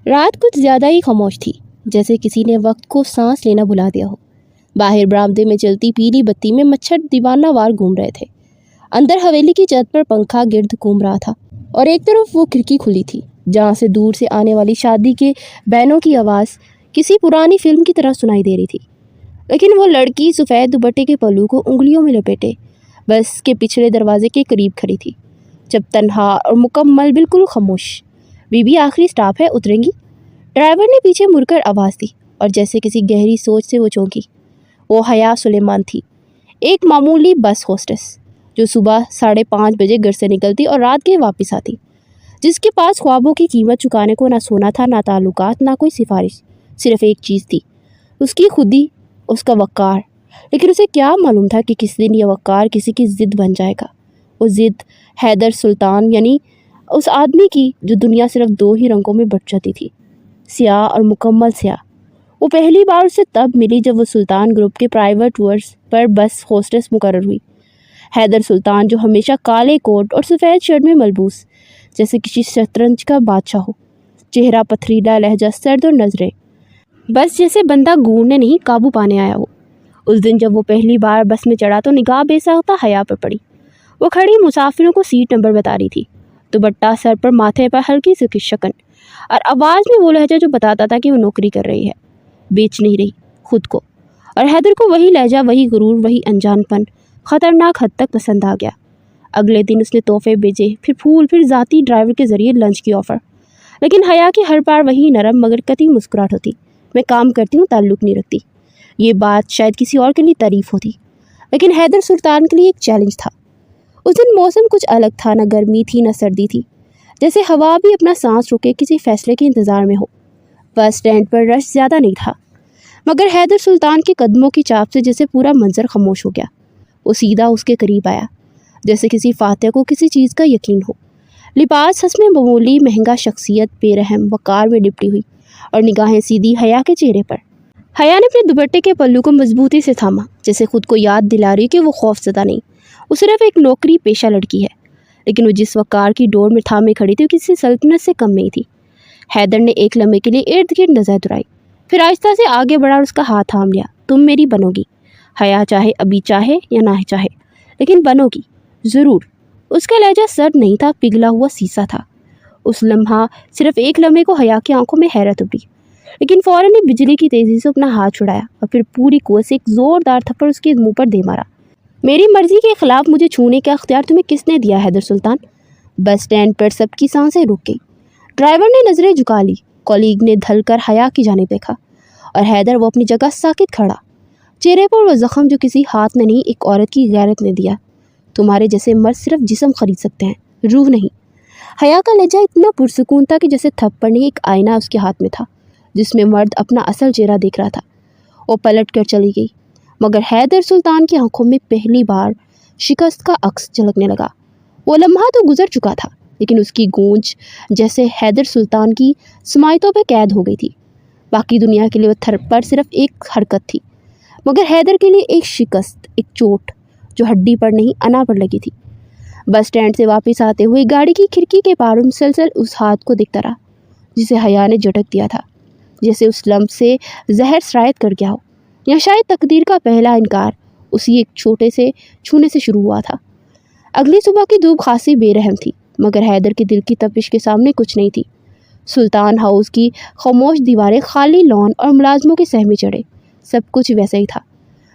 رات کچھ زیادہ ہی خاموش تھی، جیسے کسی نے وقت کو سانس لینا بھلا دیا ہو۔ باہر برآمدے میں چلتی پیلی بتی میں مچھر دیوانہ وار گھوم رہے تھے۔ اندر حویلی کی چھت پر پنکھا گرد گھوم رہا تھا اور ایک طرف وہ کھڑکی کھلی تھی جہاں سے دور سے آنے والی شادی کے بینوں کی آواز کسی پرانی فلم کی طرح سنائی دے رہی تھی۔ لیکن وہ لڑکی سفید دوپٹے کے پلو کو انگلیوں میں لپیٹے بس کے پچھلے دروازے کے قریب کھڑی تھی، جب تنہا اور مکمل بالکل خاموش۔ بی بی آخری سٹاپ ہے، اتریں گی؟ ڈرائیور نے پیچھے مڑ کر آواز دی اور جیسے کسی گہری سوچ سے وہ چونکی۔ وہ حیا سلیمان تھی، ایک معمولی بس ہوسٹس جو صبح 5:30 بجے گھر سے نکلتی اور رات کے واپس آتی، جس کے پاس خوابوں کی قیمت چکانے کو نہ سونا تھا، نہ تعلقات، نہ کوئی سفارش، صرف ایک چیز تھی، اس کی خودی، اس کا وقار۔ لیکن اسے کیا معلوم تھا کہ کس دن یہ وقار کسی کی ضد بن جائے گا۔ وہ ضد حیدر سلطان، یعنی اس آدمی کی جو دنیا صرف 2 ہی رنگوں میں بٹ جاتی تھی، سیاہ اور مکمل سیاہ۔ وہ پہلی بار اسے تب ملی جب وہ سلطان گروپ کے پرائیویٹ ٹورز پر بس ہوسٹس مقرر ہوئی۔ حیدر سلطان جو ہمیشہ کالے کوٹ اور سفید شرٹ میں ملبوس جیسے کسی شطرنج کا بادشاہ ہو، چہرہ پتھریلا، لہجہ سرد اور نظریں بس جیسے بندہ گھورنے نہیں قابو پانے آیا ہو۔ اس دن جب وہ پہلی بار بس میں چڑھا تو نگاہ بے ساختہ حیا پر پڑی۔ وہ کھڑی مسافروں کو سیٹ نمبر بتا رہی تھی، دوپٹہ سر پر، ماتھے پر ہلکی سی شکن، اور آواز میں وہ لہجہ جو بتاتا تھا کہ وہ نوکری کر رہی ہے، بیچ نہیں رہی خود کو۔ اور حیدر کو وہی لہجہ، وہی غرور، وہی انجان پن خطرناک حد تک پسند آ گیا۔ اگلے دن اس نے تحفے بھیجے، پھر پھول، پھر ذاتی ڈرائیور کے ذریعے لنچ کی آفر۔ لیکن حیا کی ہر بار وہی نرم مگر قطعی مسکراہٹ ہوتی، میں کام کرتی ہوں، تعلق نہیں رکھتی۔ یہ بات شاید کسی اور کے لیے تعریف ہوتی، لیکن حیدر سلطان کے لیے ایک چیلنج تھا۔ اس دن موسم کچھ الگ تھا، نہ گرمی تھی نہ سردی تھی، جیسے ہوا بھی اپنا سانس روکے کسی فیصلے کے انتظار میں ہو۔ بس اسٹینڈ پر رش زیادہ نہیں تھا، مگر حیدر سلطان کے قدموں کی چاپ سے جیسے پورا منظر خاموش ہو گیا۔ وہ سیدھا اس کے قریب آیا، جیسے کسی فاتح کو کسی چیز کا یقین ہو۔ لباس حسن معمولی، مہنگا، شخصیت بے رحم، وقار میں لپٹی ہوئی، اور نگاہیں سیدھی حیا کے چہرے پر۔ حیا نے اپنے دوپٹے کے پلو کو مضبوطی سے تھاما، جیسے خود کو یاد دلا رہی کہ وہ خوف زدہ نہیں، وہ صرف ایک نوکری پیشہ لڑکی ہے۔ لیکن وہ جس وقار کی ڈور میں تھامے کھڑی تھی وہ کسی سلطنت سے کم نہیں تھی۔ حیدر نے ایک لمحے کے لیے ارد گرد نظر دوڑائی، پھر آہستہ سے آگے بڑھا اور اس کا ہاتھ تھام لیا۔ تم میری بنو گی حیا، چاہے ابھی چاہے یا نہ چاہے، لیکن بنو گی ضرور۔ اس کا لہجہ سرد نہیں تھا، پگھلا ہوا سیسا تھا۔ اس لمحہ، صرف ایک لمحے کو حیا کی آنکھوں میں حیرت ابھری، لیکن فوراً نے بجلی کی تیزی سے اپنا ہاتھ چھڑایا اور پھر پوری قوت سے ایک زوردار تھپڑ اس کے منہ پر دے مارا۔ میری مرضی کے خلاف مجھے چھونے کا اختیار تمہیں کس نے دیا حیدر سلطان؟ بس اسٹینڈ پر سب کی سانسیں رک گئی۔ ڈرائیور نے نظریں جھکا لی، کولیگ نے دھل کر حیا کی جانب دیکھا، اور حیدر وہ اپنی جگہ ساکت کھڑا، چہرے پر وہ زخم جو کسی ہاتھ نے نہیں، ایک عورت کی غیرت نے دیا۔ تمہارے جیسے مرد صرف جسم خرید سکتے ہیں، روح نہیں۔ حیا کا لہجہ اتنا پرسکون تھا کہ جیسے تھپڑ نہیں، ایک آئینہ اس کے ہاتھ میں تھا جس میں مرد اپنا اصل چہرہ دیکھ رہا تھا۔ وہ پلٹ کر چلی گئی، مگر حیدر سلطان کی آنکھوں میں پہلی بار شکست کا عکس جھلکنے لگا۔ وہ لمحہ تو گزر چکا تھا، لیکن اس کی گونج جیسے حیدر سلطان کی سماعتوں پہ قید ہو گئی تھی۔ باقی دنیا کے لیے وہ تھپڑ صرف ایک حرکت تھی، مگر حیدر کے لیے ایک شکست، ایک چوٹ جو ہڈی پر نہیں، انا پر لگی تھی۔ بس اسٹینڈ سے واپس آتے ہوئے گاڑی کی کھڑکی کے پاروں مسلسل اس ہاتھ کو دیکھتا رہا جسے حیا نے جھٹک دیا تھا، جیسے اس لمحے سے زہر سرایت کر گیا ہو، یا شاید تقدیر کا پہلا انکار اسی ایک چھوٹے سے چھونے سے شروع ہوا تھا۔ اگلی صبح کی دھوپ خاصی بے رحم تھی، مگر حیدر کے دل کی تپش کے سامنے کچھ نہیں تھی۔ سلطان ہاؤس کی خاموش دیواریں، خالی لان اور ملازموں کے سہمے چڑھے، سب کچھ ویسا ہی تھا،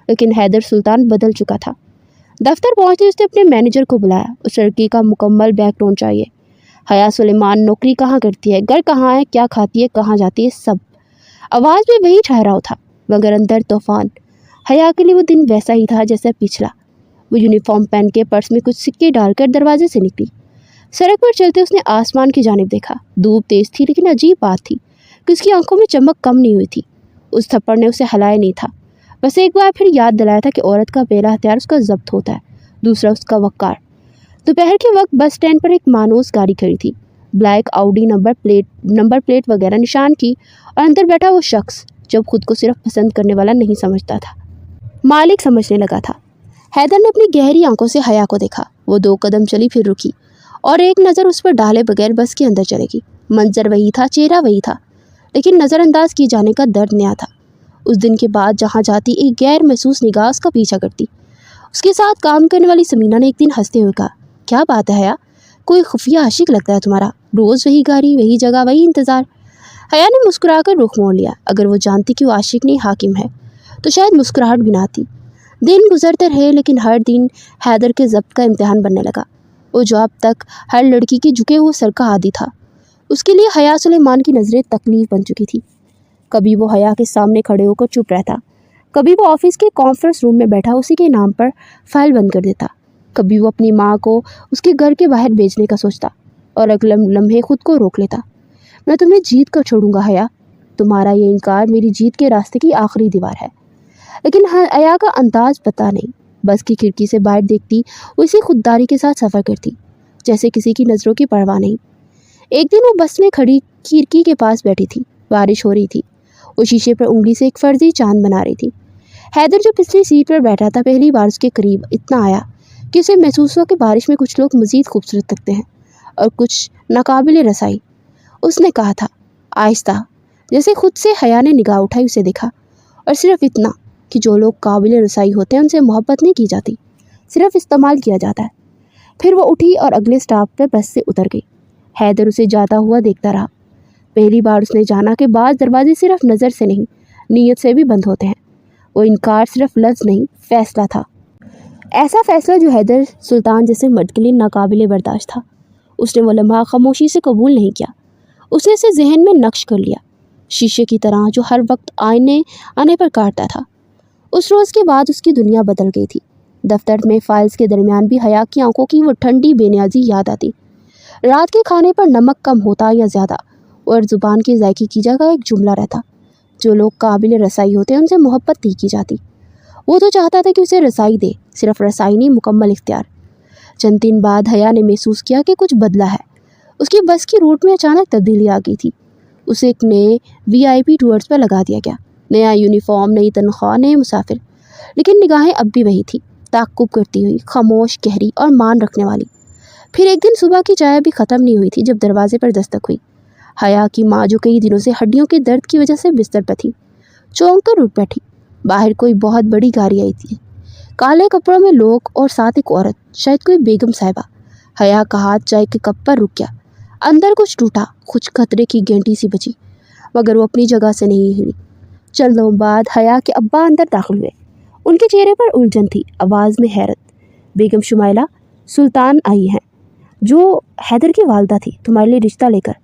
لیکن حیدر سلطان بدل چکا تھا۔ دفتر پہنچتے اس نے اپنے مینیجر کو بلایا، اس لڑکی کا مکمل بیک گراؤنڈ چاہیے۔ حیا سلیمان نوکری کہاں کرتی ہے، گھر کہاں ہے، کیا کھاتی ہے، کہاں جاتی ہے، سب۔ آواز میں وہی ٹھہراؤ تھا، مگر اندر طوفان۔ حیا کے لیے وہ دن ویسا ہی تھا جیسا پچھلا۔ وہ یونیفارم پہن کے پرس میں کچھ سکے ڈال کر دروازے سے نکلی۔ سڑک پر چلتے اس نے آسمان کی جانب دیکھا۔ دھوپ تیز تھی، لیکن عجیب بات تھی کہ اس کی آنکھوں میں چمک کم نہیں ہوئی تھی۔ اس تھپڑ نے اسے ہلایا نہیں تھا، بس ایک بار پھر یاد دلایا تھا کہ عورت کا پہلا ہتھیار اس کا ضبط ہوتا ہے، دوسرا اس کا وقار۔ دوپہر کے وقت بس اسٹینڈ پر ایک مانوس گاڑی کھڑی تھی، بلیک آؤڈی، نمبر پلیٹ وغیرہ نشان کی، اور اندر بیٹھا وہ شخص جب خود کو صرف پسند کرنے والا نہیں سمجھتا تھا، مالک سمجھنے لگا تھا۔ حیدر نے اپنی گہری آنکھوں سے حیا کو دیکھا۔ وہ 2 قدم چلی، پھر رکی، اور ایک نظر اس پر ڈالے بغیر بس کے اندر چلے گی۔ منظر وہی تھا، چہرہ وہی تھا، लेकिन नज़रअंदाज किए जाने का दर्द नया था। उस दिन के बाद जहाँ जाती एक गैर महसूस निगाह उसका पीछा करती। उसके साथ काम करने वाली समीना ने एक दिन हंसते हुए कहा, क्या बात है हया, कोई खुफिया आशिक लगता है तुम्हारा, रोज़ वही गाड़ी, वही जगह, वही इंतज़ार। हया ने मुस्कुराकर रुख मोड़ लिया। अगर वो जानती कि वो आशिक नहीं हाकिम है तो शायद मुस्कुराहट भी ना आती। दिन गुजरते रहे, लेकिन हर दिन हैदर के ज़ब्त का इम्तिहान बनने लगा। वो जो अब तक हर लड़की के झुके हुए सर का आदी था, उसके लिए हया सुलेमान की नज़रें तकलीफ बन चुकी थी। कभी वो हया के सामने खड़े होकर चुप रहता, कभी वो ऑफिस के कॉन्फ्रेंस रूम में बैठा उसी के नाम पर फाइल बंद कर देता, कभी वो अपनी माँ को उसके घर के बाहर भेजने का सोचता और अगले लम्हे खुद को रोक लेता। मैं तुम्हें जीत कर छोड़ूंगा हया, तुम्हारा ये इनकार मेरी जीत के रास्ते की आखिरी दीवार है। लेकिन हया का अंदाज पता नहीं, बस की खिड़की से बाहर देखती वो इसी खुददारी के साथ सफ़र करती जैसे किसी की नज़रों की परवाह नहीं। एक दिन वो बस में खड़ी खिड़की के पास बैठी थी। बारिश हो रही थी। वो शीशे पर उंगली से एक फर्जी चांद बना रही थी। हैदर जो पिछली सीट पर बैठा था पहली बार उसके करीब इतना आया कि उसे महसूस हुआ कि बारिश में कुछ लोग मज़ीद खूबसूरत लगते हैं और कुछ नाकाबिले रसाई। उसने कहा था आहिस्ता, जैसे खुद से हया ने निगाह उठाई उसे देखा, और सिर्फ इतना कि जो लोग काबिले रसाई होते हैं उनसे मोहब्बत नहीं की जाती, सिर्फ इस्तेमाल किया जाता है। फिर वो उठी और अगले स्टॉप पर बस से उतर गई। हैदर उसे जाता हुआ देखता रहा। पहली बार उसने जाना कि बाज़ दरवाजे सिर्फ नज़र से नहीं, नीयत से भी बंद होते हैं। वो इनकार सिर्फ लफ्ज़ नहीं, फ़ैसला था। ऐसा फ़ैसला जो हैदर सुल्तान जैसे मर्द के लिए नाकाबिले बर्दाश्त था। उसने वो लम्हा खामोशी से कबूल नहीं किया। उसने इसे जहन में नक्श कर लिया, शीशे की तरह जो हर वक्त आईने आने पर काटता था। उस रोज़ के बाद उसकी दुनिया बदल गई थी। दफ्तर में फाइल्स के दरमियान भी हया की आंखों की वो ठंडी बेनियाजी याद आती। रात के खाने पर नमक कम होता या ज़्यादा, और ज़ुबान के जायके की जगह एक जुमला रहता, जो लोग काबिल रसाई होते हैं उनसे मोहब्बत नहीं की जाती। वो तो चाहता था कि उसे रसाई दे, सिर्फ रसाई नहीं, मुकम्मल इख्तियार। चंद दिन बाद हया ने महसूस किया कि कुछ बदला है। उसकी बस की रूट में अचानक तब्दीली आ गई थी। उसे एक नए VIP टूर्स पर लगा दिया गया। नया यूनिफॉर्म, नई तनख्वाह, नए मुसाफिर। लेकिन निगाहें अब भी वही थी, ताक़ुब करती हुई, खामोश, गहरी और मान रखने वाली। फिर एक दिन सुबह की चाय भी ख़त्म नहीं हुई थी जब दरवाजे पर दस्तक हुई। हया की माँ, जो कई दिनों से हड्डियों के दर्द की वजह से बिस्तर पर थी, चौंक कर उठ बैठी। बाहर कोई बहुत बड़ी गाड़ी आई थी, काले कपड़ों में लोग और साथ एक औरत, शायद कोई बेगम साहिबा। हया का हाथ चाय के कप पर रुक गया। अंदर कुछ टूटा, कुछ खतरे की गेंटी सी बची, मगर वो अपनी जगह से नहीं हिली। चंद लम्हों बाद हया के अब्बा अंदर दाखिल हुए। उनके चेहरे पर उलझन थी, आवाज़ में हैरत। बेगम शुमाइला, सुल्तान आई हैं, जो हैदर की वालदा थी, तुम्हारे लिए रिश्ता लेकर।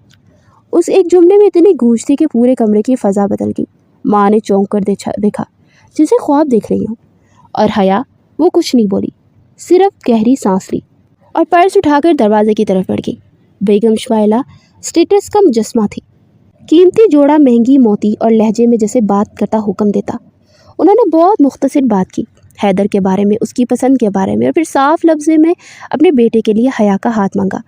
उस एक जुमले में इतनी गूंज थी कि पूरे कमरे की फ़ज़ा बदल गई। माँ ने चौंक कर देखा, जिसे ख्वाब देख रही हूँ। और हया, वो कुछ नहीं बोली, सिर्फ गहरी सांस ली और पर्स उठाकर दरवाजे की तरफ बढ़ गई। बेगम शुमाइला स्टेटस का मुजस्मा थी। कीमती जोड़ा, महंगी मोती, और लहजे में जैसे बात करता हुक्म देता। उन्होंने बहुत मुख्तसर बात की, हैदर के बारे में, उसकी पसंद के बारे में, और फिर साफ लफ्ज़ में अपने बेटे के लिए हया का हाथ मांगा।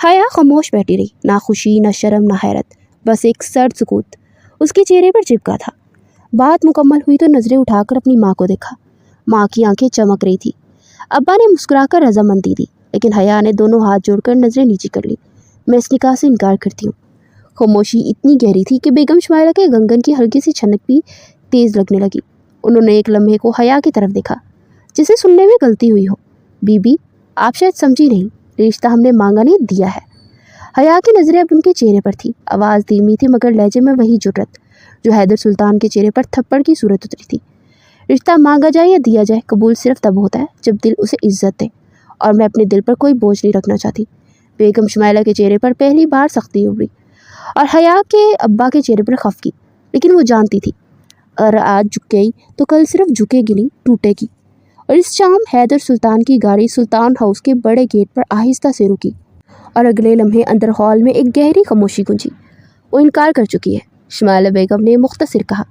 हया खामोश बैठी रही, ना खुशी, ना शर्म, ना हैरत, बस एक सर्द सुकूत उसके चेहरे पर चिपका था। बात मुकम्मल हुई तो नज़रें उठाकर अपनी माँ को देखा। माँ की आंखें चमक रही थी। अब्बा ने मुस्कुराकर रजामंदी दी, लेकिन हया ने दोनों हाथ जोड़कर नज़रें नीची कर ली। मैं इस निकाह से इनकार करती हूँ। खामोशी इतनी गहरी थी कि बेगम शुमाइला के गंगन की हल्की सी छनक भी तेज़ लगने लगी। उन्होंने एक लम्हे को हया की तरफ देखा, जिसे सुनने में गलती हुई हो। बीबी, आप शायद समझी नहीं, रिश्ता हमने मांगा नहीं, दिया है। हया की नज़रें अब उनके चेहरे पर थी। आवाज़ धीमी थी, मगर लहजे में वही जुर्रत जो हैदर सुल्तान के चेहरे पर थप्पड़ की सूरत उतरी थी। रिश्ता मांगा जाए या दिया जाए, कबूल सिर्फ तब होता है जब दिल उसे इज्जत दे, और मैं अपने दिल पर कोई बोझ नहीं रखना चाहती। बेगम शुमाइला के चेहरे पर पहली बार सख्ती उभरी, और हया के अब्बा के चेहरे पर खफगी। लेकिन वो जानती थी, और आज झुक गई तो कल सिर्फ झुकेगी नहीं, टूटेगी। और इस शाम हैदर सुल्तान की गाड़ी सुल्तान हाउस के बड़े गेट पर आहिस्ता से रुकी, और अगले लम्हे अंदर हॉल में एक गहरी खामोशी गूंजी। वो इनकार कर चुकी है, शुमाइला बेगम ने मुख्तसर कहा,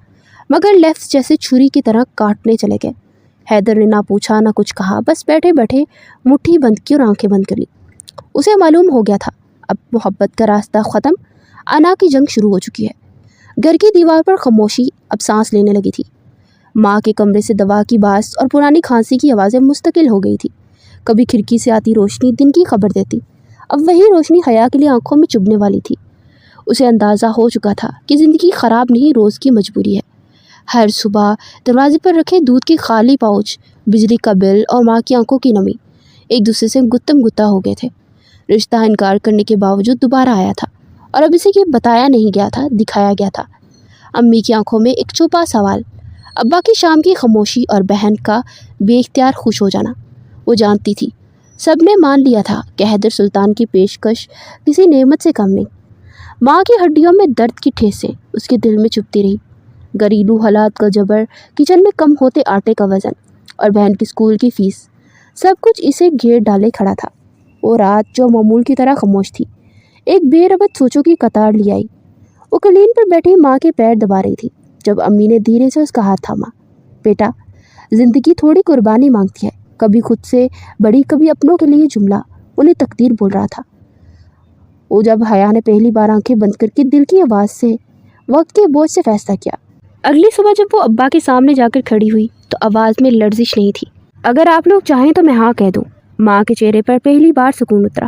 मगर लफ्ज़ जैसे छुरी की तरह काटने चले गए। हैदर ने ना पूछा ना कुछ कहा, बस बैठे बैठे मुट्ठी बंद की और आंखें बंद कर ली। उसे मालूम हो गया था, अब मोहब्बत का रास्ता ख़त्म, अना की जंग शुरू हो चुकी है। घर की दीवार पर खामोशी अब सांस लेने लगी थी। माँ के कमरे से दवा की बास और पुरानी खांसी की आवाज़ें मुस्तकिल हो गई थी। कभी खिड़की से आती रोशनी दिन की खबर देती, अब वही रोशनी हया के लिए आंखों में चुभने वाली थी। اسے اندازہ ہو چکا تھا کہ زندگی خراب نہیں، روز کی مجبوری ہے۔ ہر صبح دروازے پر رکھے دودھ کے خالی پاؤچ، بجلی کا بل اور ماں کی آنکھوں کی نمی ایک دوسرے سے گتم گتا ہو گئے تھے۔ رشتہ انکار کرنے کے باوجود دوبارہ آیا تھا، اور اب اسے یہ بتایا نہیں گیا تھا، دکھایا گیا تھا۔ امی کی آنکھوں میں ایک چھپا سوال، ابا کی شام کی خاموشی اور بہن کا بے اختیار خوش ہو جانا۔ وہ جانتی تھی، سب نے مان لیا تھا کہ حیدر سلطان کی پیشکش کسی نعمت سے کم نہیں۔ ماں کی ہڈیوں میں درد کی ٹھیسیں اس کے دل میں چپتی رہی، گھریلو حالات کا جبر، کچن میں کم ہوتے آٹے کا وزن، اور بہن کی اسکول کی فیس، سب کچھ اسے گھیر ڈالے کھڑا تھا۔ وہ رات جو معمول کی طرح خاموش تھی، ایک بے ربط سوچوں کی قطار لی آئی۔ وہ قالین پر بیٹھی ماں کے پیر دبا رہی تھی جب امی نے دھیرے سے اس کا ہاتھ تھاما۔ بیٹا، زندگی تھوڑی قربانی مانگتی ہے، کبھی خود سے بڑی، کبھی اپنوں کے لیے جملہ انہیں تقدیر بول رہا تھا۔ وہ جب حیا نے پہلی بار آنکھیں بند کر کے دل کی آواز سے، وقت کے بوجھ سے فیصلہ کیا۔ اگلی صبح جب وہ ابا کے سامنے جا کر کھڑی ہوئی تو آواز میں لرزش نہیں تھی۔ اگر آپ لوگ چاہیں تو میں ہاں کہہ دوں۔ ماں کے چہرے پر پہلی بار سکون اترا۔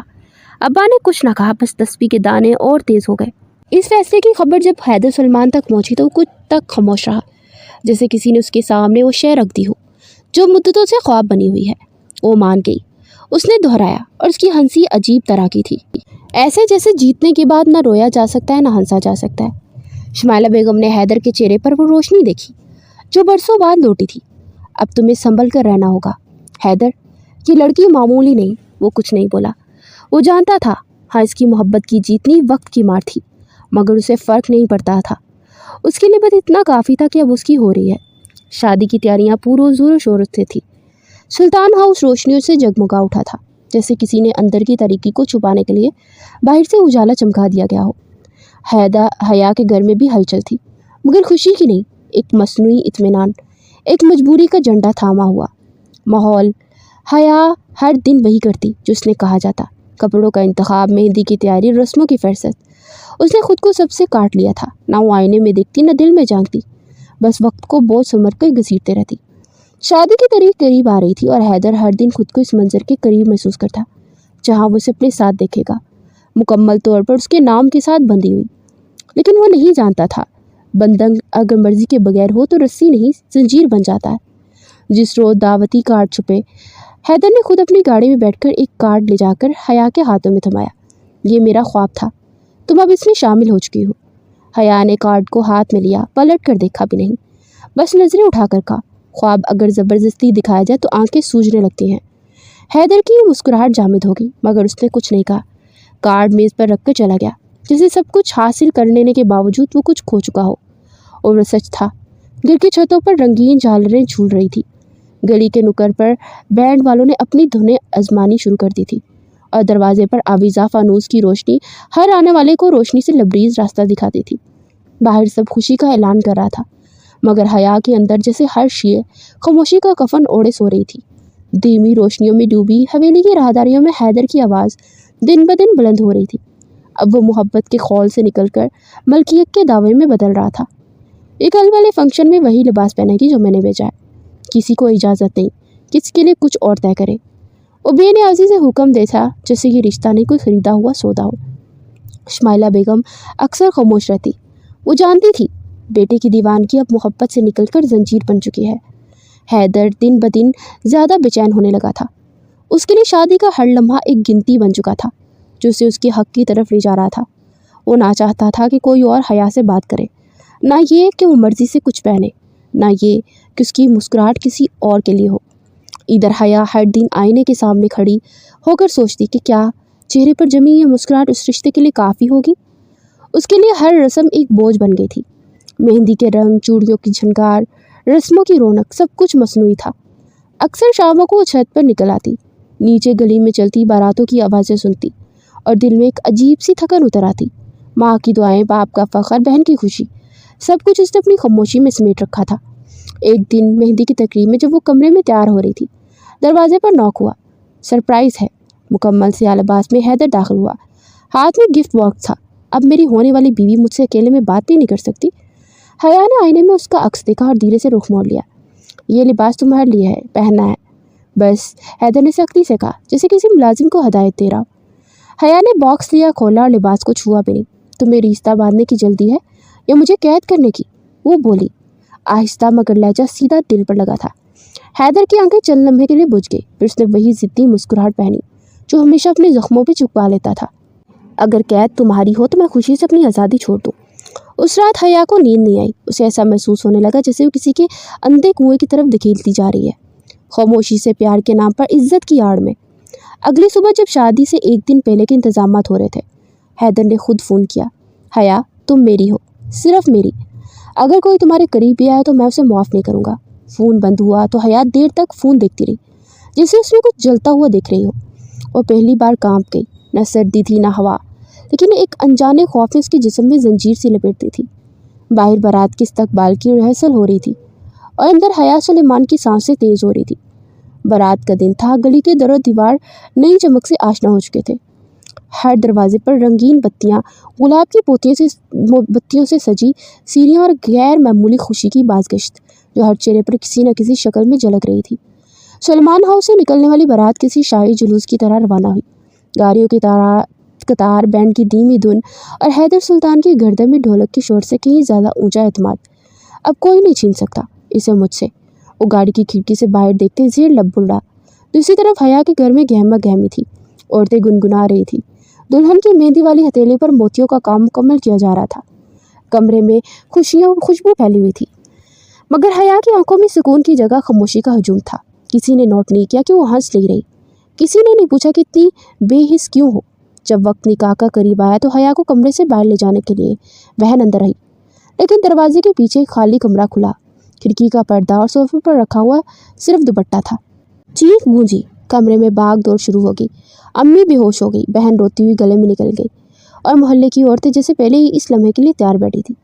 ابا نے کچھ نہ کہا، بس تسبیح کے دانے اور تیز ہو گئے۔ اس فیصلے کی خبر جب حیدر سلمان تک پہنچی تو کچھ تک خاموش رہا، جیسے کسی نے اس کے سامنے وہ شے رکھ دی ہو جو مدتوں سے خواب بنی ہوئی ہے۔ وہ مان گئی، اس نے دہرایا، اور اس کی ہنسی عجیب طرح کی تھی، ایسے جیسے جیتنے کے بعد نہ رویا جا سکتا ہے نہ ہنسا جا سکتا ہے۔ شمائلہ بیگم نے حیدر کے چہرے پر وہ روشنی دیکھی جو برسوں بعد لوٹی تھی۔ اب تمہیں سنبھل کر رہنا ہوگا حیدر، یہ لڑکی معمولی نہیں۔ وہ کچھ نہیں بولا۔ وہ جانتا تھا، ہاں، اس کی محبت کی جیتنی وقت کی مار تھی، مگر اسے فرق نہیں پڑتا تھا۔ اس کے لیے بس اتنا کافی تھا کہ اب اس کی ہو رہی ہے۔ شادی کی تیاریاں پورو زور و شور سے تھی۔ سلطان ہاؤس روشنیوں سے جگمگا اٹھا تھا، جیسے کسی نے اندر کی تاریکی کو چھپانے کے لیے باہر سے اجالا چمکا دیا گیا ہو۔ حیا کے گھر میں بھی ہلچل تھی، مگر خوشی کی نہیں، ایک مصنوعی اطمینان، ایک مجبوری کا جھنڈا تھاما ہوا ماحول۔ حیا ہر دن وہی کرتی جو اس نے کہا جاتا، کپڑوں کا انتخاب، مہندی کی تیاری، رسموں کی فہرست۔ اس نے خود کو سب سے کاٹ لیا تھا، نہ وہ آئینے میں دیکھتی نہ دل میں جھانکتی، بس وقت کو بوجھ سمجھ کر گھسیٹتے رہتی۔ شادی کی تاریخ قریب آ رہی تھی، اور حیدر ہر دن خود کو اس منظر کے قریب محسوس کرتا جہاں وہ اسے اپنے ساتھ دیکھے گا، مکمل طور پر اس کے نام کے ساتھ بندھی ہوئی۔ لیکن وہ نہیں جانتا تھا، بندھن اگر مرضی کے بغیر ہو تو رسی نہیں، زنجیر بن جاتا ہے۔ جس روز دعوتی کارڈ چھپے، حیدر نے خود اپنی گاڑی میں بیٹھ کر ایک کارڈ لے جا کر حیا کے ہاتھوں میں تھمایا۔ یہ میرا خواب تھا، تم اب اس میں شامل ہو چکی ہو۔ حیا نے کارڈ کو ہاتھ میں لیا، پلٹ کر دیکھا بھی نہیں، بس نظریں اٹھا کر کہا، خواب اگر زبردستی دکھایا جائے تو آنکھیں سوجنے لگتی ہیں۔ حیدر کی مسکراہٹ جامد ہو گئی، مگر اس نے کچھ نہیں کہا۔ کارڈ میز پر رکھ کر چلا گیا، جسے سب کچھ حاصل کر لینے کے باوجود وہ کچھ کھو چکا ہو۔ اور وہ سچ تھا، گھر کی چھتوں پر رنگین جھالریں جھول رہی تھی، گلی کے نکڑ پر بینڈ والوں نے اپنی دھنیں آزمانی شروع کر دی تھی، اور دروازے پر آویزاں فانوس کی روشنی ہر آنے والے کو روشنی سے لبریز راستہ دکھاتی تھی۔ باہر سب خوشی کا اعلان کر رہا تھا، مگر حیا کے اندر جیسے ہر شیء خاموشی کا کفن اوڑھے سو رہی تھی۔ دھیمی روشنیوں میں ڈوبی حویلی کی راہداریوں میں حیدر کی آواز دن بدن بلند ہو رہی تھی۔ اب وہ محبت کے خول سے نکل کر ملکیت کے دعوے میں بدل رہا تھا۔ یہ کل والے فنکشن میں وہی لباس پہنے گی جو میں نے بھیجا ہے، کسی کو اجازت نہیں کہ اس کے لیے کچھ اور طے کرے۔ وہ بے نیازی سے حکم دے تھا، جیسے یہ رشتہ نہیں کوئی خریدا ہوا سودا ہو۔ شمائلہ بیگم اکثر خاموش رہتی۔ وہ جانتی تھی، بیٹے کی دیوانگی اب محبت سے نکل کر زنجیر بن چکی ہے۔ حیدر دن بدن زیادہ بے چین ہونے لگا تھا۔ اس کے لیے شادی کا ہر لمحہ ایک گنتی بن چکا تھا جو اسے اس کے حق کی طرف لے جا رہا تھا۔ وہ نہ چاہتا تھا کہ کوئی اور حیا سے بات کرے، نہ یہ کہ وہ مرضی سے کچھ پہنے، نہ یہ کہ اس کی مسکراہٹ کسی اور کے لیے ہو۔ ادھر حیا ہر دن آئینے کے سامنے کھڑی ہو کر سوچتی کہ کیا چہرے پر جمی یہ مسکراہٹ اس رشتے کے لیے کافی ہوگی۔ اس کے لیے ہر رسم ایک بوجھ بن گئی تھی، مہندی کے رنگ، چوڑیوں کی جھنکار، رسموں کی رونق، سب کچھ مصنوعی تھا۔ اکثر شاموں کو وہ چھت پر نکل آتی، نیچے گلی میں چلتی باراتوں کی آوازیں سنتی، اور دل میں ایک عجیب سی تھکن اتر آتی۔ ماں کی دعائیں، باپ کا فخر، بہن کی خوشی، سب کچھ اس نے اپنی خاموشی میں سمیٹ رکھا تھا۔ ایک دن مہندی کی تقریب میں جب وہ کمرے میں تیار ہو رہی تھی، دروازے پر نوک ہوا۔ سرپرائز ہے، مکمل سیاہ لباس میں حیدر داخل ہوا۔ ہاتھ میں گفٹ باکس تھا۔ اب میری ہونے والی بیوی مجھ سے اکیلے میں بات بھی نہیں کر سکتی۔ حیا نے آئینے میں اس کا عکس دیکھا اور دھیرے سے رخ موڑ لیا۔ یہ لباس تمہارے لیے ہے، پہننا ہے بس، حیدر نے سختی سے کہا، جیسے کسی ملازم کو ہدایت دے رہا۔ حیا نے باکس لیا، کھولا اور لباس کو چھوا بھی نہیں۔ तुम्हें रिश्ता बांधने की जल्दी है या मुझे कैद करने की? वो बोली, आहिस्ता मगर लहजा सीधा दिल पर लगा था। हैदर की आंखें चंद लम्हे के लिए बुझ गई, फिर उसने वही जिद्दी मुस्कुराहट पहनी जो हमेशा अपने जख्मों पे छुपा लेता था। अगर कैद तुम्हारी हो तो मैं खुशी से अपनी आज़ादी छोड़ दूँ। उस रात हया को नींद नहीं आई। उसे ऐसा महसूस होने लगा जैसे वो किसी के अंधे कुएं की तरफ धकेलती जा रही है, खामोशी से, प्यार के नाम पर, इज्जत की आड़ में। अगली सुबह जब शादी से एक दिन पहले के इंतजामात हो रहे थे, हैदर ने खुद फ़ोन किया, हया तुम मेरी हो, सिर्फ मेरी। अगर कोई तुम्हारे करीब भी आया तो मैं उसे माफ़ नहीं करूँगा। फ़ोन बंद हुआ तो हया देर तक फ़ोन देखती रही, जैसे उसमें कुछ जलता हुआ दिख रही हो। और पहली बार कांप गई। न सर्दी थी न हवा, लेकिन एक अनजाने खौफ ने उसके जिस्म में जंजीर सी लपेट दी थी। बाहर बारात के इस्तकबाल की रिहर्सल हो रही थी और अंदर हया सुलेमान की सांसें तेज़ हो रही थी। बारात का दिन था। गली के दरो दीवार नई चमक से आशना हो चुके थे। हर दरवाजे पर रंगीन बत्तियां, गुलाब की बत्तियों से सजी सीढ़ियां और गैर मामूली खुशी की बाज़गश्त जो हर चेहरे पर किसी न किसी शक्ल में झलक रही थी। सलमान हाउस से निकलने वाली बारात किसी शाही जुलूस की तरह रवाना हुई। गाड़ियों की कतार, बैंड की धीमी धुन और हैदर सुल्तान की गर्दन में ढोलक के शोर से कहीं ज़्यादा ऊंचा एतमाद। अब कोई नहीं छीन सकता इसे मुझसे। वो गाड़ी की खिड़की से बाहर देखते जेर लब बुल्ला। दूसरी तरफ हया के घर में गहमा गहमी थी। औरतें गुनगुना रही थी। दुल्हन की मेहंदी वाली हथेली पर मोतियों का काम मुकम्मल किया जा रहा था। कमरे में खुशबू फैली हुई थी, मगर हया की आंखों में सुकून की जगह खामोशी का हजूम था। किसी ने नोट नहीं किया कि वो हंस नहीं रही। किसी ने नहीं पूछा कि इतनी बेहिस क्यों हो। जब वक्त निकाह का करीब आया तो हया को कमरे से बाहर ले जाने के लिए बहन अंदर आई, लेकिन दरवाजे के पीछे खाली कमरा खुला। खिड़की का पर्दा और सोफे पर रखा हुआ सिर्फ दुपट्टा था। चीख गूंजी, कमरे में भाग दौड़ शुरू हो गई। अम्मी बेहोश हो गई, बहन रोती हुई गले में निकल गई और मोहल्ले की औरतें जैसे पहले ही इस लम्हे के लिए तैयार बैठी थी।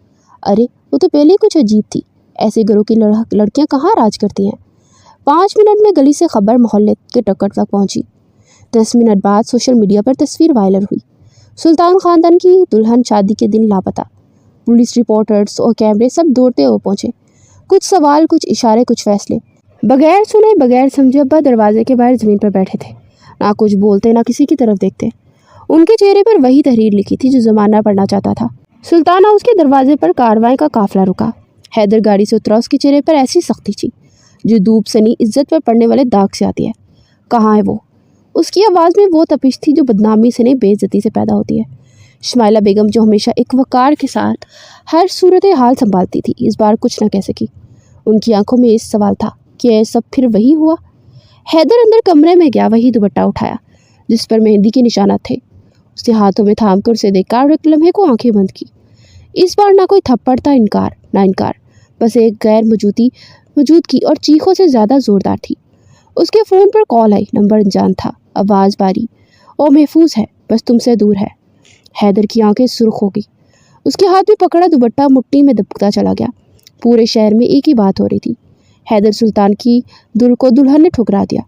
अरे वो तो पहले ही कुछ अजीब थी। ऐसे घरों की लड़कियां कहाँ राज करती हैं। 5 मिनट में गली से खबर मोहल्ले के टक्कर तक पहुंची। 10 मिनट बाद सोशल मीडिया पर तस्वीर वायरल हुई। सुल्तान खानदान की दुल्हन शादी के दिन लापता। पुलिस, रिपोर्टर्स और कैमरे सब दौड़ते हुए पहुंचे। कुछ सवाल, कुछ इशारे, कुछ फैसले। बगैर सुने, बगैर समझे अब्बा दरवाजे के बाहर ज़मीन पर बैठे थे। ना कुछ बोलते, ना किसी की तरफ देखते। उनके चेहरे पर वही तहरीर लिखी थी जो ज़माना पढ़ना चाहता था। सुल्तान हाउस के दरवाजे पर कारवाई का काफिला रुका। हैदर गाड़ी से उतरा। उसके चेहरे पर ऐसी सख्ती थी जो धूप सनी इज्जत पर पड़ने वाले दाग से आती है। कहाँ है वो? उसकी आवाज़ में वो तपिश थी जो बदनामी से नहीं, बेइज्जती से पैदा होती है। शमाइला बेगम, जो हमेशा एक वकार के साथ हर सूरत हाल संभालती थी, इस बार कुछ न कह सकी। उनकी आंखों में इस सवाल था कि यह सब फिर वही हुआ। हैदर अंदर कमरे में गया, वही दुपट्टा उठाया जिस पर मेहंदी के निशानात थे। उसके हाथों में थाम कर उसे देखा और एक लम्हे को आंखें बंद की। इस बार ना कोई थप्पड़ था, ना इनकार, बस एक गैर मौजूदगी और चीखों से ज़्यादा ज़ोरदार थी। उसके फ़ोन पर कॉल आई। नंबर अनजान था, आवाज़ बारी। ओ महफूज है, बस तुमसे दूर है। हैदर की आंखें सुर्ख हो गई। उसके हाथ में पकड़ा दुपट्टा मुट्ठी में दबकता चला गया। पूरे शहर में एक ही बात हो रही थी, हैदर सुल्तान की दुल्हन ने ठुकरा दिया।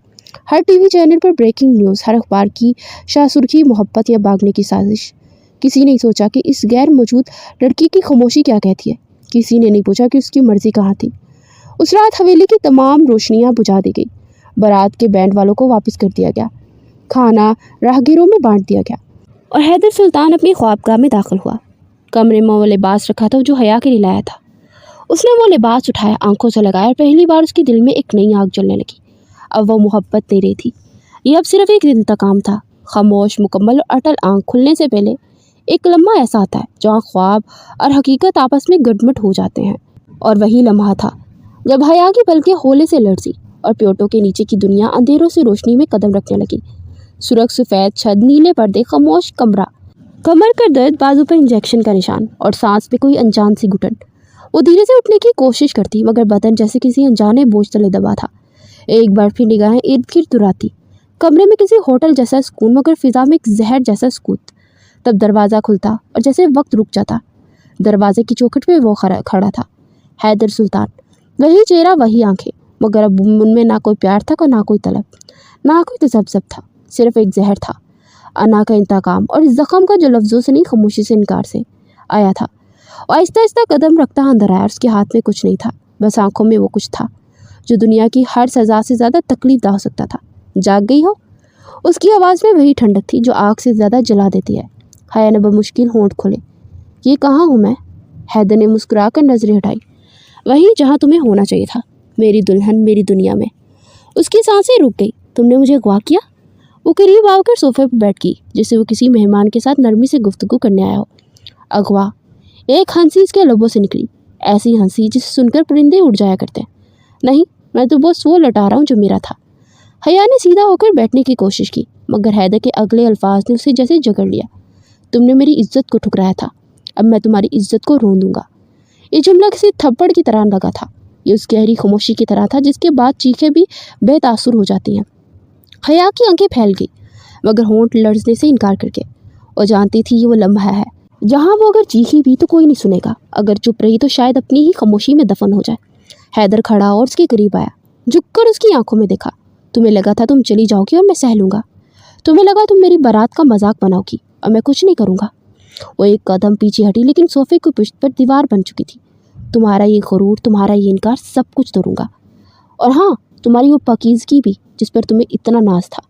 हर टीवी चैनल पर ब्रेकिंग न्यूज़, हर अखबार की शाह सुर्खी, मोहब्बत या भागने की साजिश। किसी ने सोचा कि इस गैर मौजूद लड़की की खामोशी क्या कहती है। किसी ने नहीं पूछा कि उसकी मर्जी कहाँ थी। उस रात हवेली की तमाम रोशनियां बुझा दी गई। बारात के बैंड वालों को वापस कर दिया गया। खाना राहगीरों में बांट दिया गया और हैदर सुल्तान अपनी ख्वाबगाह में दाखिल हुआ। कमरे में वो लिबास रखा था जो हया के लिए लाया था। उसने वो लिबास उठाया, आंखों से लगाया और पहली बार उसके दिल में एक नई आग जलने लगी। अब वो मोहब्बत नहीं रही थी, ये अब सिर्फ एक इंतकाम था। खामोश, मुकम्मल और अटल। आंख खुलने से पहले एक लम्हा ऐसा आता है जहाँ ख्वाब और हकीकत आपस में गटमट हो जाते हैं। और वही लम्हा था जब हया की पलकें होले से लरजी और प्योटों के नीचे की दुनिया अंधेरों से रोशनी में कदम रखने लगी। सुरख सफ़ेद छत, नीले पर्दे, खामोश कमरा, कमर का दर्द, बाजू पर इंजेक्शन का निशान और सांस पे कोई अनजान सी घुटन। वो धीरे से उठने की कोशिश करती, मगर बदन जैसे किसी अनजाने बोझ तले दबा था। एक बार फिर निगाहें इर्द गिर्द दुराती। कमरे में किसी होटल जैसा सुकून, मगर फिजा में एक जहर जैसा सकूत। तब दरवाज़ा खुलता और जैसे वक्त रुक जाता। दरवाजे की चौखट पे वो खड़ा था, हैदर सुल्तान। वही चेहरा, वही आंखें, मगर अब उनमें ना कोई प्यार था, ना कोई तलब, ना कोई तसब्सब था। सिर्फ एक जहर था, अना का इंतकाम। और इस जख्म का जो लफ्ज़ों से नहीं, खामोशी से इनकार से आया था। और आहिस्ता आहिस्ता कदम रखता अंदर आया। उसके हाथ में कुछ नहीं था, बस आंखों में वो कुछ था जो दुनिया की हर सज़ा से ज़्यादा तकलीफ हो सकता था। जाग गई हो? उसकी आवाज़ में वही ठंडक थी जो आग से ज़्यादा जला देती है। हया ने बमुश्किल होंठ खोले। ये कहाँ हूँ मैं? हैदर ने मुस्कुरा कर नजरें हटाई। वहीं जहाँ तुम्हें होना चाहिए था, मेरी दुल्हन, मेरी दुनिया में। उसकी सांसें रुक गई। तुमने मुझे अगवा किया? वो करीब आकर सोफे पर बैठ गई, जैसे वो किसी मेहमान के साथ नरमी से गुफ्तगू करने आया हो। अगवा? एक हंसी इसके लबों से निकली, ऐसी हंसी जिसे सुनकर परिंदे उड़ जाया करते हैं। नहीं, मैं तो बस वो लौटा रहा हूँ जो मेरा था। हया ने सीधा होकर बैठने की कोशिश की, मगर हैदर के अगले अल्फाज ने उसे जैसे जकड़ लिया। तुमने मेरी इज्जत को ठुकराया था, अब मैं तुम्हारी इज्जत को रोन दूंगा। ये जुमला किसी थप्पड़ की तरह लगा था। ये उस गहरी खामोशी की तरह था जिसके बाद चीखें भी बेतासुर हो जाती हैं। हया की आंखें फैल गई, मगर होंठ लड़ने से इनकार करके। और जानती थी ये वो लम्हा है जहाँ वो अगर चीखी भी तो कोई नहीं सुनेगा, अगर चुप रही तो शायद अपनी ही खामोशी में दफन हो जाए। हैदर खड़ा और उसके करीब आया, झुककर उसकी आंखों में देखा। तुम्हें लगा था तुम चली जाओगी और मैं सह लूँगा। तुम्हें लगा तुम मेरी बारात का मजाक बनाओगी और मैं कुछ नहीं करूँगा। वो एक कदम पीछे हटी, लेकिन सोफे की पुश्त पर दीवार बन चुकी थी। तुम्हारा ये गुरूर, तुम्हारा ये इनकार, सब कुछ तोड़ूंगा। और हाँ, तुम्हारी वो पाकीज़गी भी जिस पर तुम्हें इतना नाज था।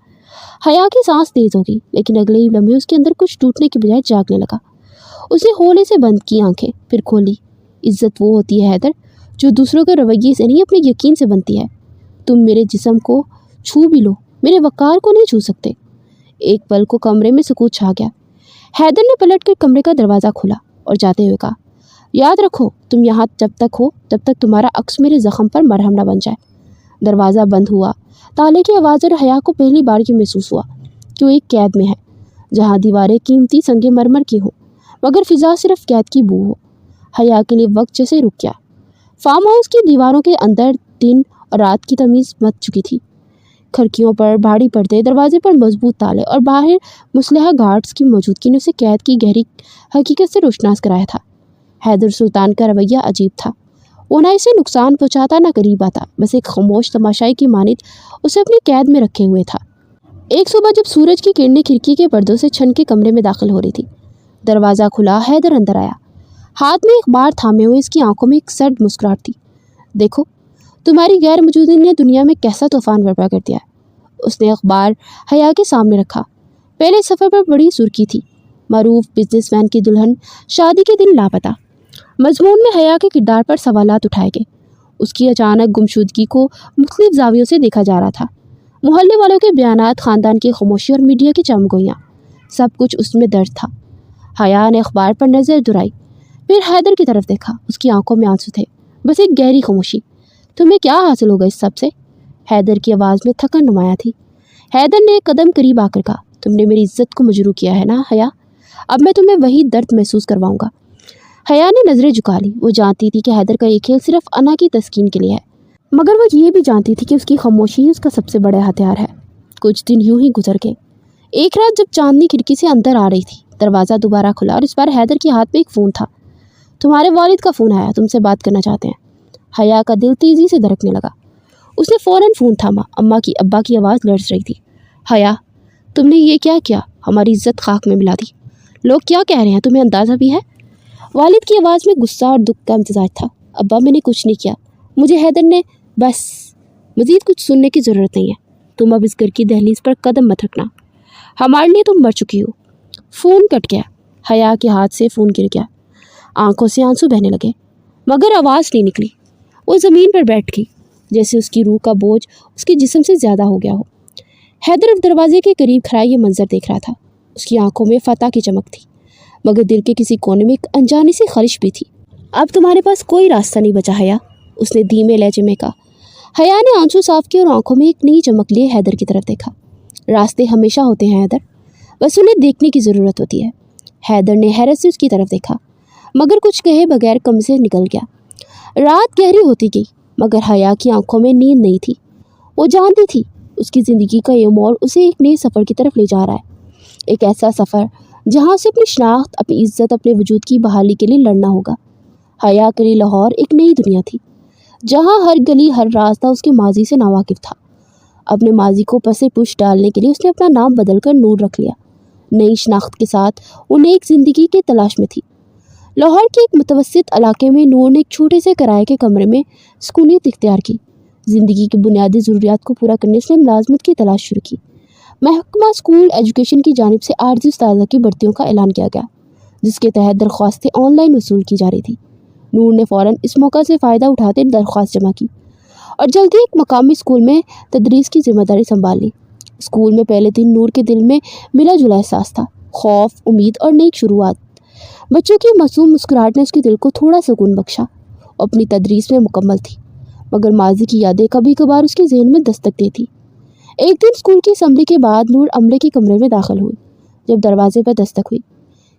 हया की सांस तेज होगी, लेकिन अगले ही लम्हे उसके अंदर कुछ टूटने की बजाय जागने लगा। उसने होले से बंद की आंखें, फिर खोली। इज्जत वो होती है हैदर, जो दूसरों के रवैये से नहीं, अपने यकीन से बनती है। तुम मेरे जिस्म को छू भी लो, मेरे वक़ार को नहीं छू सकते। एक पल को कमरे में सुकूत छा गया। हैदर ने पलटकर कमरे का दरवाज़ा खोला और जाते हुए कहा, याद रखो, तुम यहाँ जब तक हो तब तक तुम्हारा अक्स मेरे ज़ख्म पर मरहम न बन जाए। दरवाज़ा बंद हुआ। ताले की आवाज़ और हया को पहली बार ये महसूस हुआ कि वो एक कैद में है, जहाँ दीवारें कीमती संगे मरमर की हों, मगर फिजा सिर्फ कैद की बू हो। हया के लिए वक्त जैसे रुक गया। फार्म हाउस की दीवारों के अंदर दिन और रात की तमीज़ मच चुकी थी। खिड़कियों पर भारी पर्दे, दरवाजे पर मजबूत ताले और बाहर मुसलह गार्ड्स की मौजूदगी ने उसे कैद की गहरी हकीकत से रोशनास कराया था। हैदर सुल्तान का रवैया अजीब था। वो ना इसे नुकसान पहुंचाता, ना करीब आता, बस एक खामोश तमाशाई की मानित उसे अपनी कैद में रखे हुए था। एक सुबह जब सूरज की किरणें खिड़की के पर्दों से छन के कमरे में दाखिल हो रही थी, दरवाज़ा खुला। हैदर अंदर आया, हाथ में अखबार थामे हुए। इसकी आंखों में एक सर्द मुस्कुराहट थी। देखो, तुम्हारी गैर मौजूदगी ने दुनिया में कैसा तूफान बर्पा कर दिया है। उसने अखबार हया के सामने रखा। पहले सफ़र पर बड़ी सुर्खी थी, मरूफ बिजनेसमैन की दुल्हन शादी के दिन लापता। मजमून में हया के किरदार पर सवालात उठाए गए। उसकी अचानक गुमशुदगी को मुख्तलिफ जावियों से देखा जा रहा था। मोहल्ले वालों के बयानात, ख़ानदान की खामोशी और मीडिया की चमगोइयाँ, सब कुछ उसमें दर्ज था। हया ने अखबार पर नज़र दुराई, फिर हैदर की तरफ देखा। उसकी आंखों में आंसू थे, बस एक गहरी खामोशी। तुम्हें क्या हासिल होगा इस सब से? हैदर की आवाज़ में थकन नुमाया थी। हैदर ने एक कदम करीब आकर कहा, तुमने मेरी इज्जत को मजरूह किया है ना हया, अब मैं तुम्हें वही दर्द महसूस करवाऊंगा। हया ने नज़रें झुका ली। वो जानती थी कि हैदर का ये खेल सिर्फ अना की तस्कीन के लिए है, मगर वो ये भी जानती थी कि उसकी खामोशी ही उसका सबसे बड़ा हथियार है। कुछ दिन यूं ही गुजर गए। एक रात जब चांदनी खिड़की से अंदर आ रही थी, दरवाज़ा दोबारा खुला और इस बार हैदर के हाथ में एक फ़ोन था। तुम्हारे वालिद का फ़ोन आया, तुमसे बात करना चाहते हैं। हया का दिल तेज़ी से धड़कने लगा। उसने फ़ौरन फ़ोन थामा। अम्मा की अब्बा की आवाज़ लर्ज़ रही थी। हया, तुमने ये क्या किया? हमारी इज्जत खाक में मिला दी। लोग क्या कह रहे हैं, तुम्हें अंदाज़ा भी है? वालिद की आवाज़ में गुस्सा और दुख का इम्तिजाज था। अब्बा, मैंने कुछ नहीं किया, मुझे हैदर ने बस। मज़ीद कुछ सुनने की ज़रूरत नहीं है। तुम अब इस घर की दहलीज पर कदम मत रखना। हमारे लिए तुम मर चुकी हो। फ़ोन कट गया। हया के हाथ से फ़ोन गिर गया। आंखों से आंसू बहने लगे, मगर आवाज़ नहीं निकली। वो ज़मीन पर बैठ गई, जैसे उसकी रूह का बोझ उसके जिस्म से ज़्यादा हो गया हो। हैदर दरवाजे के करीब खड़ा ये मंजर देख रहा था। उसकी आंखों में फतह की चमक थी, मगर दिल के किसी कोने में एक अनजानी सी खलिश भी थी। अब तुम्हारे पास कोई रास्ता नहीं बचा हया, उसने धीमे लहजे में कहा। हया ने आंसू साफ किए और आंखों में एक नई चमक लिए हैदर की तरफ देखा। रास्ते हमेशा होते हैं हैदर, बस उन्हें देखने की ज़रूरत होती है। हैदर ने हैरत से उसकी तरफ देखा, मगर कुछ कहे बगैर कमरे से निकल गया। रात गहरी होती गई, मगर हया की आंखों में नींद नहीं थी। वो जानती थी उसकी ज़िंदगी का ये मोड़ उसे एक नए सफ़र की तरफ ले जा रहा है। एक ऐसा सफ़र जहाँ से अपनी शनाख्त, अपनी इज्जत, अपने वजूद की बहाली के लिए लड़ना होगा। हया के लिए लाहौर एक नई दुनिया थी, जहाँ हर गली, हर रास्ता उसके माजी से नावाकिफ था। अपने माजी को पसे पुश डालने के लिए उसने अपना नाम बदल कर नूर रख लिया। नई शनाख्त के साथ वो नई एक ज़िंदगी की तलाश में थी। लाहौर के एक मुतवस्सित इलाके में नूर ने एक छोटे से किराए के कमरे में सुकूनियत इख्तियार की। ज़िंदगी की बुनियादी ज़रूरियात को पूरा करने से मुलाजमत की तलाश शुरू की। महकमा स्कूल एजुकेशन की जानिब से आरजी उस्तादा की भर्तियों का ऐलान किया गया। جس کے تحت درخواستیں آن لائن وصول کی جا رہی تھی۔ نور نے فوراً اس موقع سے فائدہ اٹھاتے درخواست جمع کی اور جلدی ایک مقامی اسکول میں تدریس کی ذمہ داری سنبھال لی۔ اسکول میں پہلے دن نور کے دل میں ملا جلا احساس تھا، خوف، امید اور نئی شروعات۔ بچوں کی معصوم مسکراہٹ نے اس کے دل کو تھوڑا سکون بخشا۔ اپنی تدریس میں مکمل تھی، مگر ماضی کی یادیں کبھی کبھار اس کے ذہن میں دستک دیتی۔ ایک دن اسکول کی اسمبلی کے بعد نور عملے کے کمرے میں داخل ہوئی۔ جب دروازے پر دستک ہوئی،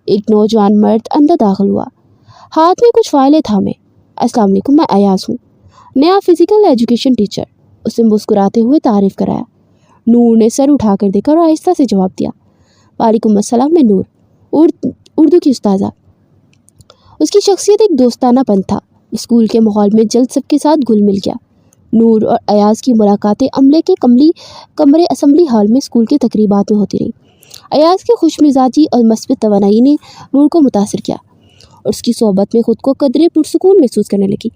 ایک نوجوان مرد اندر داخل ہوا، ہاتھ میں کچھ فائلیں تھامے۔ السلام علیکم، میں ایاز ہوں، نیا فزیکل ایجوکیشن ٹیچر، اسے مسکراتے ہوئے تعریف کرایا۔ نور نے سر اٹھا کر دیکھا اور آہستہ سے جواب دیا، وعلیکم السلام، میں نور، اردو کی استاذہ۔ اس کی شخصیت ایک دوستانہ پن تھا۔ اسکول کے ماحول میں جلد سب کے ساتھ گل مل گیا۔ نور اور ایاز کی ملاقاتیں عملے کے کمرے اسمبلی ہال میں اسکول کے تقریبات میں ہوتی رہیں۔ ایاز کی خوش مزاجی اور مثبت توانائی نے نور کو متاثر کیا اور اس کی صحبت میں خود کو قدرے پرسکون محسوس کرنے لگی۔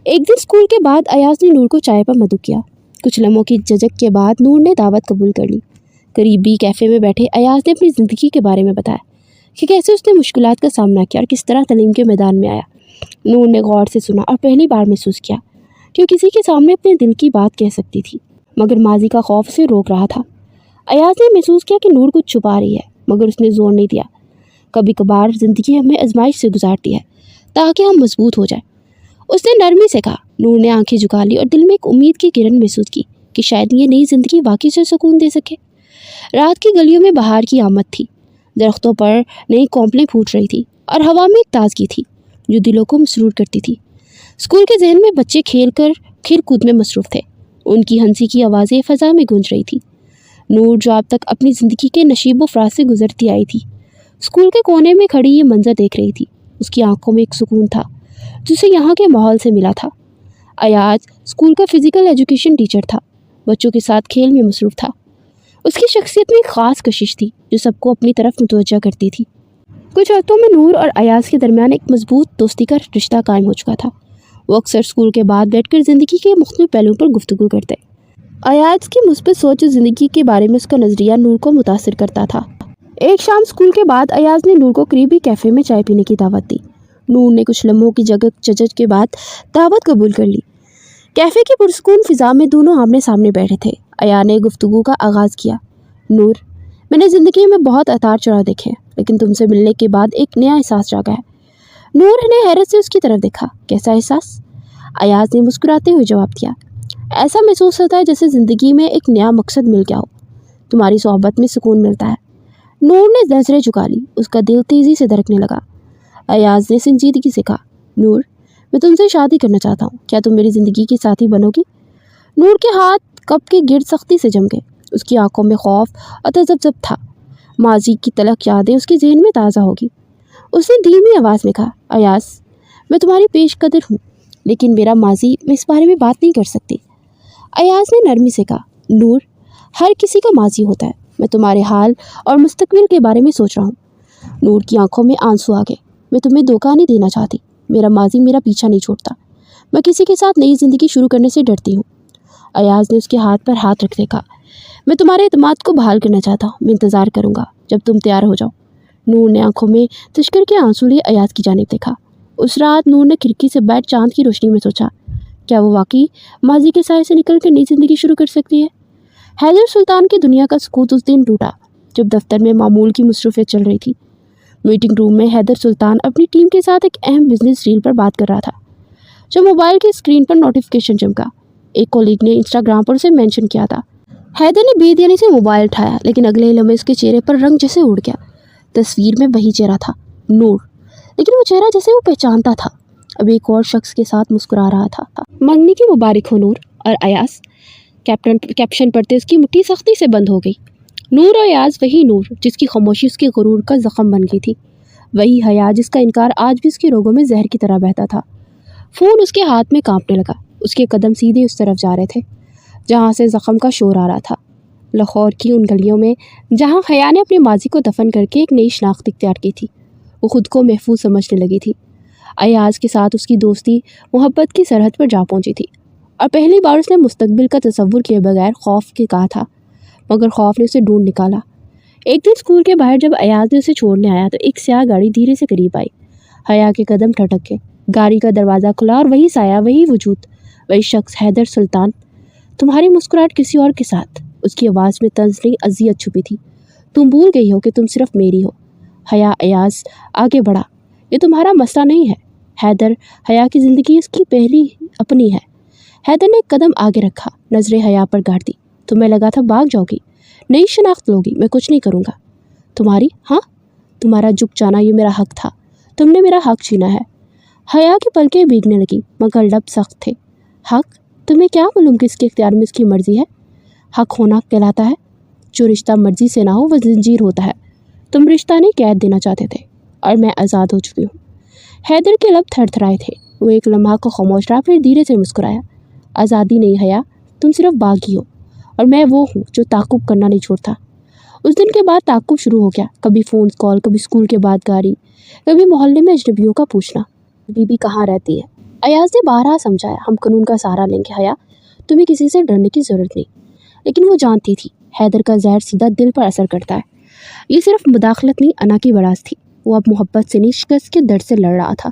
ایک دن اسکول کے بعد ایاز نے نور کو چائے پر مدعو کیا۔ کچھ لمحوں کی جھجک کے بعد نور نے دعوت قبول کر لی۔ قریبی کیفے میں بیٹھے ایاز نے اپنی زندگی کے بارے میں بتایا کہ کیسے اس نے مشکلات کا سامنا کیا اور کس طرح تعلیم کے میدان میں آیا۔ نور نے غور سے سنا اور پہلی بار محسوس کیا کہ وہ کسی کے سامنے اپنے دل کی بات کہہ سکتی تھی، مگر ماضی کا خوف اسے روک رہا تھا۔ ایاز نے محسوس کیا کہ نور کچھ چھپا رہی ہے، مگر اس نے زور نہیں دیا۔ کبھی کبھار زندگی ہمیں آزمائش سے گزارتی ہے تاکہ ہم مضبوط ہو جائیں، اس نے نرمی سے کہا۔ نور نے آنکھیں جھکا لی اور دل میں ایک امید کی کرن محسوس کی کہ شاید یہ نئی زندگی واقعی سے سکون دے سکے۔ رات کی گلیوں میں بہار کی آمد تھی، درختوں پر نئی کونپلیں پھوٹ رہی تھی اور ہوا میں ایک تازگی تھی جو دلوں کو مسرور کرتی تھی۔ اسکول کے ذہن میں بچے کھیل کود میں مصروف تھے، ان کی ہنسی کی آوازیں فضا میں گونج رہی تھی۔ نور جو اب تک اپنی زندگی کے نشیب و فراز سے گزرتی آئی تھی، اسکول کے کونے میں کھڑی یہ منظر دیکھ رہی تھی۔ اس کی آنکھوں میں ایک سکون تھا جسے یہاں کے ماحول سے ملا تھا۔ ایاز اسکول کا فزیکل ایجوکیشن ٹیچر تھا، بچوں کے ساتھ کھیل میں مصروف تھا۔ اس کی شخصیت میں ایک خاص کشش تھی جو سب کو اپنی طرف متوجہ کرتی تھی۔ کچھ ہفتوں میں نور اور ایاز کے درمیان ایک مضبوط دوستی کا رشتہ قائم ہو چکا تھا۔ وہ اکثر اسکول کے بعد بیٹھ کر زندگی کے مختلف پہلوؤں پر گفتگو کرتے۔ ایاز کی مثبت سوچ زندگی کے بارے میں اس کا نظریہ نور کو متاثر کرتا تھا۔ ایک شام اسکول کے بعد ایاز نے نور کو قریبی کیفے میں چائے پینے کی دعوت دی۔ نور نے کچھ لمحوں کی جھجک کے بعد دعوت قبول کر لی۔ کیفے کی پرسکون فضا میں دونوں آمنے سامنے بیٹھے تھے۔ ایاز نے گفتگو کا آغاز کیا، نور، میں نے زندگی میں بہت اتار چڑھاؤ دیکھے، لیکن تم سے ملنے کے بعد ایک نیا احساس جاگا ہے۔ نور نے حیرت سے اس کی طرف دیکھا، کیسا احساس؟ ایاز نے مسکراتے ہوئے جواب دیا، ایسا محسوس ہوتا ہے جیسے زندگی میں ایک نیا مقصد مل گیا ہو، تمہاری صحبت میں سکون ملتا ہے۔ نور نے نظریں جھکا لی، اس کا دل تیزی سے دھڑکنے لگا۔ ایاز نے سنجیدگی سے کہا، نور، میں تم سے شادی کرنا چاہتا ہوں، کیا تم میری زندگی کی ساتھی بنو گی؟ نور کے ہاتھ کپ کے گرد سختی سے جم گئے، اس کی آنکھوں میں خوف اور تذبذب تھا۔ ماضی کی تلخ یادیں اس کے ذہن میں تازہ ہوگی۔ اس نے دھیمی آواز میں کہا، ایاز، میں تمہاری پیش قدر ہوں، لیکن میرا ماضی میں اس بارے میں بات نہیں کر سکتی۔ ایاز نے نرمی سے کہا، نور، ہر کسی کا ماضی ہوتا ہے، میں تمہارے حال اور مستقبل کے بارے میں سوچ رہا ہوں۔ نور کی آنکھوں میں آنسو آ گئے، میں تمہیں دھوکہ نہیں دینا چاہتی، میرا ماضی میرا پیچھا نہیں چھوڑتا، میں کسی کے ساتھ نئی زندگی شروع کرنے سے ڈرتی ہوں۔ ایاز نے اس کے ہاتھ پر ہاتھ رکھ کہا، میں تمہارے اعتماد کو بحال کرنا چاہتا ہوں، میں انتظار کروں گا جب تم تیار ہو جاؤ۔ نور نے آنکھوں میں تشکر کے آنسو لیے ایاز کی جانب دیکھا۔ اس رات نور نے کھڑکی سے بیٹھ چاند کی روشنی میں سوچا، کیا وہ واقعی ماضی کے سائے سے نکل کر نئی زندگی شروع کر سکتی ہے؟ حیدر سلطان کی دنیا کا سکوت اس دن ٹوٹا جب دفتر میں معمول کی مصروفیت چل رہی تھی۔ میٹنگ روم میں حیدر سلطان اپنی ٹیم کے ساتھ ایک اہم بزنس ڈیل پر بات کر رہا تھا جب موبائل کی اسکرین پر نوٹیفیکیشن چمکا۔ ایک کولیگ نے انسٹاگرام پر اسے مینشن کیا تھا۔ حیدر نے بے دینی سے موبائل اٹھایا، لیکن اگلے ہی لمحے اس کے چہرے پر رنگ جیسے اڑ گیا۔ تصویر میں وہی چہرہ تھا، نور، لیکن وہ چہرہ جیسے وہ پہچانتا تھا، اب ایک اور شخص کے ساتھ مسکرا رہا تھا۔ منگنی کی مبارک ہو نور اور ایاز، کیپشن پڑھتے اس کی مٹھی سختی سے بند ہو گئی۔ نور اور ایاز، وہی نور جس کی خاموشی اس کے غرور کا زخم بن گئی تھی، وہی حیا جس کا انکار آج بھی اس کے رگوں میں زہر کی طرح بہتا تھا۔ فون اس کے ہاتھ میں کانپنے لگا، اس کے قدم سیدھے اس طرف جا رہے تھے جہاں سے زخم کا شور آ رہا تھا، لاہور کی ان گلیوں میں جہاں حیا نے اپنے ماضی کو دفن کر کے ایک نئی شناخت اختیار کی تھی۔ وہ خود کو محفوظ سمجھنے لگی تھی۔ ایاز کے ساتھ اس کی دوستی محبت کی سرحد پر جا پہنچی تھی، اور پہلی بار اس نے مستقبل کا تصور کیے بغیر خوف کے کہا تھا، مگر خوف نے اسے ڈھونڈ نکالا۔ एक दिन स्कूल के बाहर जब अयाज ने उसे छोड़ने आया तो एक स्याह गाड़ी धीरे से करीब आई। हया के कदम ठटक गए। गाड़ी का दरवाज़ा खुला और वही साया, वही वजूद, वही शख्स, हैदर सुल्तान। तुम्हारी मुस्कुराहट किसी और के साथ। उसकी आवाज़ में तंज नहीं, अजियत छुपी थी। तुम भूल गई हो कि तुम सिर्फ मेरी हो। हया अयाज आगे बढ़ा। ये तुम्हारा मसला नहीं है हैदर, हया की ज़िंदगी उसकी पहली अपनी है। हैदर ने एक कदम आगे रखा, नजरें हया पर गाड़ दी। तुम्हें लगा था भाग जाओगी, नई शनाख्त लोगी, मैं कुछ नहीं करूँगा। तुम्हारी, हाँ, तुम्हारा झुक जाना ये मेरा हक था। तुमने मेरा हक छीना है। हया की पलकें भीगने लगी मगर लब सख्त थे। हक? तुम्हें क्या मालूम कि इसके इख्तियार में उसकी मर्जी है? हक होना कहलाता है। जो रिश्ता मर्जी से ना हो वह जंजीर होता है। तुम रिश्ता नहीं कैद देना चाहते थे और मैं आज़ाद हो चुकी हूँ। हैदर के लब थरथराए थे। वो एक लम्हा को खामोश रहा, फिर धीरे से मुस्कुराया। आज़ादी नहीं हया, तुम सिर्फ बागी हो और मैं वो हूँ जो ताक़ुब करना नहीं छोड़ता। उस दिन के बाद ताक़ुब शुरू हो गया। कभी फ़ोन कॉल, कभी स्कूल के बाद गाड़ी, कभी मोहल्ले में अजनबियों का पूछना, बीबी कहाँ रहती है। अयाज ने बारहा समझाया, हम कानून का सहारा लेंगे हया, तुम्हें किसी से डरने की ज़रूरत नहीं। लेकिन वो जानती थी हैदर का जहर सीधा दिल पर असर करता है। ये सिर्फ मुदाखलत नहीं, अना की बरास थी। वो अब मोहब्बत से नहीं, शिकस्त के दर्द से लड़ रहा था।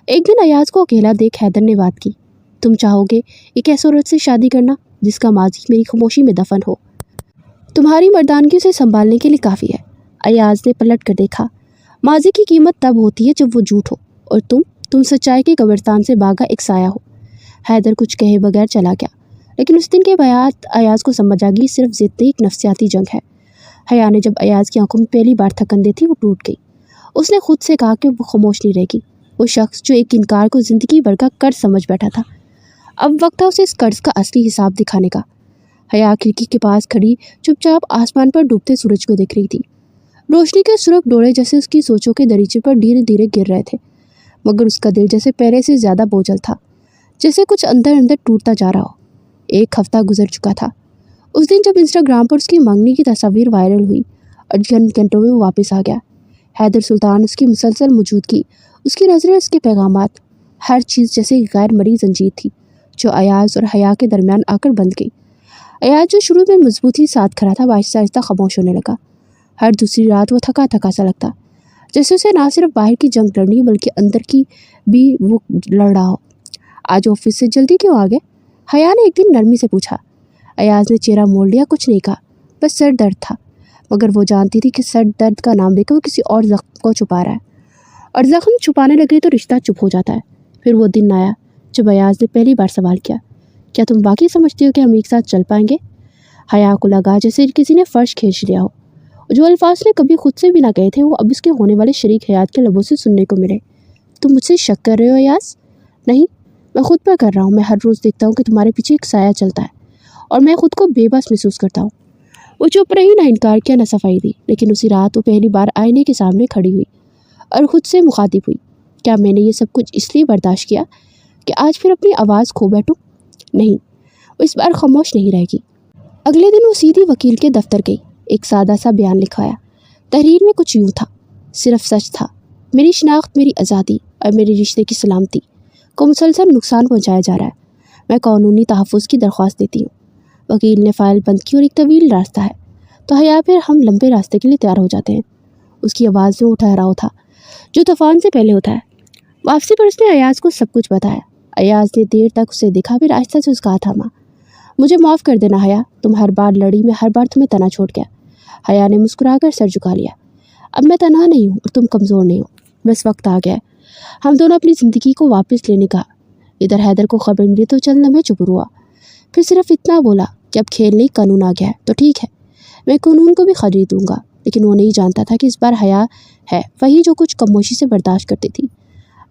एक दिन अयाज को अकेला देख हैदर ने बात की, तुम चाहोगे एक ऐसी औरत से शादी करना जिसका माजी मेरी खामोशी में दफन हो। तुम्हारी मर्दानगी उसे संभालने के लिए काफ़ी है। अयाज ने पलट कर देखा। माजी की कीमत तब होती है जब वो झूठ हो और तुम सच्चाई के कब्रिस्तान से भागा एक साया हो। हैदर कुछ कहे बगैर चला गया, लेकिन उस दिन के बाद अयाज को समझ आ गई सिर्फ जिद नहीं, एक नफ्सियाती जंग है। हया ने जब अयाज की आंखों में पहली बार थकन दी थी, वो टूट गई। उसने खुद से कहा कि वो खामोश नहीं रहेगी। वो शख्स जो एक इनकार को ज़िंदगी भर का कर्ज समझ बैठा था, अब वक्त था उसे इस कर्ज का असली हिसाब दिखाने का। हया खिड़की के पास खड़ी चुपचाप आसमान पर डूबते सूरज को देख रही थी। रोशनी के सुरख डोरे जैसे उसकी सोचों के दरीचे पर धीरे धीरे गिर रहे थे, मगर उसका दिल जैसे पहले से ज़्यादा बोझल था, जैसे कुछ अंदर अंदर टूटता जा रहा हो। एक हफ्ता गुजर चुका था। उस दिन जब इंस्टाग्राम पर उसकी मंगनी की तस्वीर वायरल हुई और चंद घंटों में वो वापस आ गया। हैदर सुल्तान, उसकी मुसलसल मौजूदगी, उसकी नज़रें, उसके पैगामात, हर चीज़ जैसे गैर मरी जंजीर थी जो अयाज और हया के दरमियान आकर बंध गई। अयाज जो शुरू में मजबूती साथ खड़ा था, आहिस्ता आहिस्ता खामोश होने लगा। हर दूसरी रात वो थका थका सा लगता, जैसे उसे ना सिर्फ बाहर की जंग लड़नी बल्कि अंदर की भी वो लड़ रहा हो। आज ऑफिस से जल्दी क्यों आ गए? हया ने एक दिन नरमी से पूछा। अयाज ने चेहरा मोड़ लिया, कुछ नहीं कहा, बस सर दर्द था। मगर वो जानती थी कि सर दर्द का नाम लेकर वो किसी और ज़ख्म को छुपा रहा है, और ज़ख्म छुपाने लगे तो रिश्ता चुप हो जाता है। फिर वो दिन आया जब अयाज ने पहली बार सवाल किया, क्या तुम बाकी समझती हो कि हम एक साथ चल पाएंगे? हया को लगा जैसे किसी ने फर्श खींच लिया हो। जो अल्फाज ने कभी खुद से भी ना कहे थे, वो अब इसके होने वाले शरीक हयात के लबों से सुनने को मिले। तुम मुझसे शक कर रहे हो अयाज? नहीं, मैं खुद पर कर रहा हूँ। मैं हर रोज़ देखता हूँ कि तुम्हारे पीछे एक साया चलता है और मैं खुद को बेबस महसूस करता हूँ। वो चुप रही, ना इनकार किया, ना सफाई दी। लेकिन उसी रात वो पहली बार आईने के सामने खड़ी हुई और ख़ुद से मुखातिब हुई। क्या मैंने ये सब कुछ इसलिए बर्दाश्त किया कि आज फिर अपनी आवाज़ खो बैठूँ? नहीं, वो इस बार खामोश नहीं रहेगी। अगले दिन वो सीधी वकील के दफ्तर गई। एक सादा सा बयान लिखवाया। तहरीर में कुछ यूँ था, सिर्फ सच था। मेरी शनाख्त, मेरी आज़ादी और मेरे रिश्ते की सलामती को मुसलसल नुकसान पहुँचाया जा रहा है। मैं कानूनी तहफ़्फ़ुज़ की दरख्वास्त देती हूँ। वकील ने फ़ाइल बंद की। और एक तवील रास्ता है तो हया, फिर हम लंबे रास्ते के लिए तैयार हो जाते हैं। उसकी आवाज़ में वो ठहराव था जो तूफान से पहले होता है। वापसी पर उसने अयाज को सब कुछ बताया। अयाज ने देर तक उसे देखा, फिर आहिस्ता से उसका हाथ थामा। मुझे माफ़ कर देना हया, तुम हर बार लड़ी, मैं हर बार तुम्हें तना छोड़ गया। हया ने मुस्कुराकर सर झुका लिया। अब मैं तनहा नहीं हूँ और तुम कमज़ोर नहीं हो। बस वक्त आ गया हम दोनों अपनी ज़िंदगी को वापस लेने का। इधर हैदर को खबर मिली तो चंद लम्हे चुप हुआ, फिर सिर्फ इतना बोला कि अब खेल नहीं, कानून आ गया है तो ठीक है, मैं कानून को भी खरीद दूँगा। लेकिन वो नहीं जानता था कि इस बार हया है वही जो कुछ खामोशी से बर्दाश्त करती थी,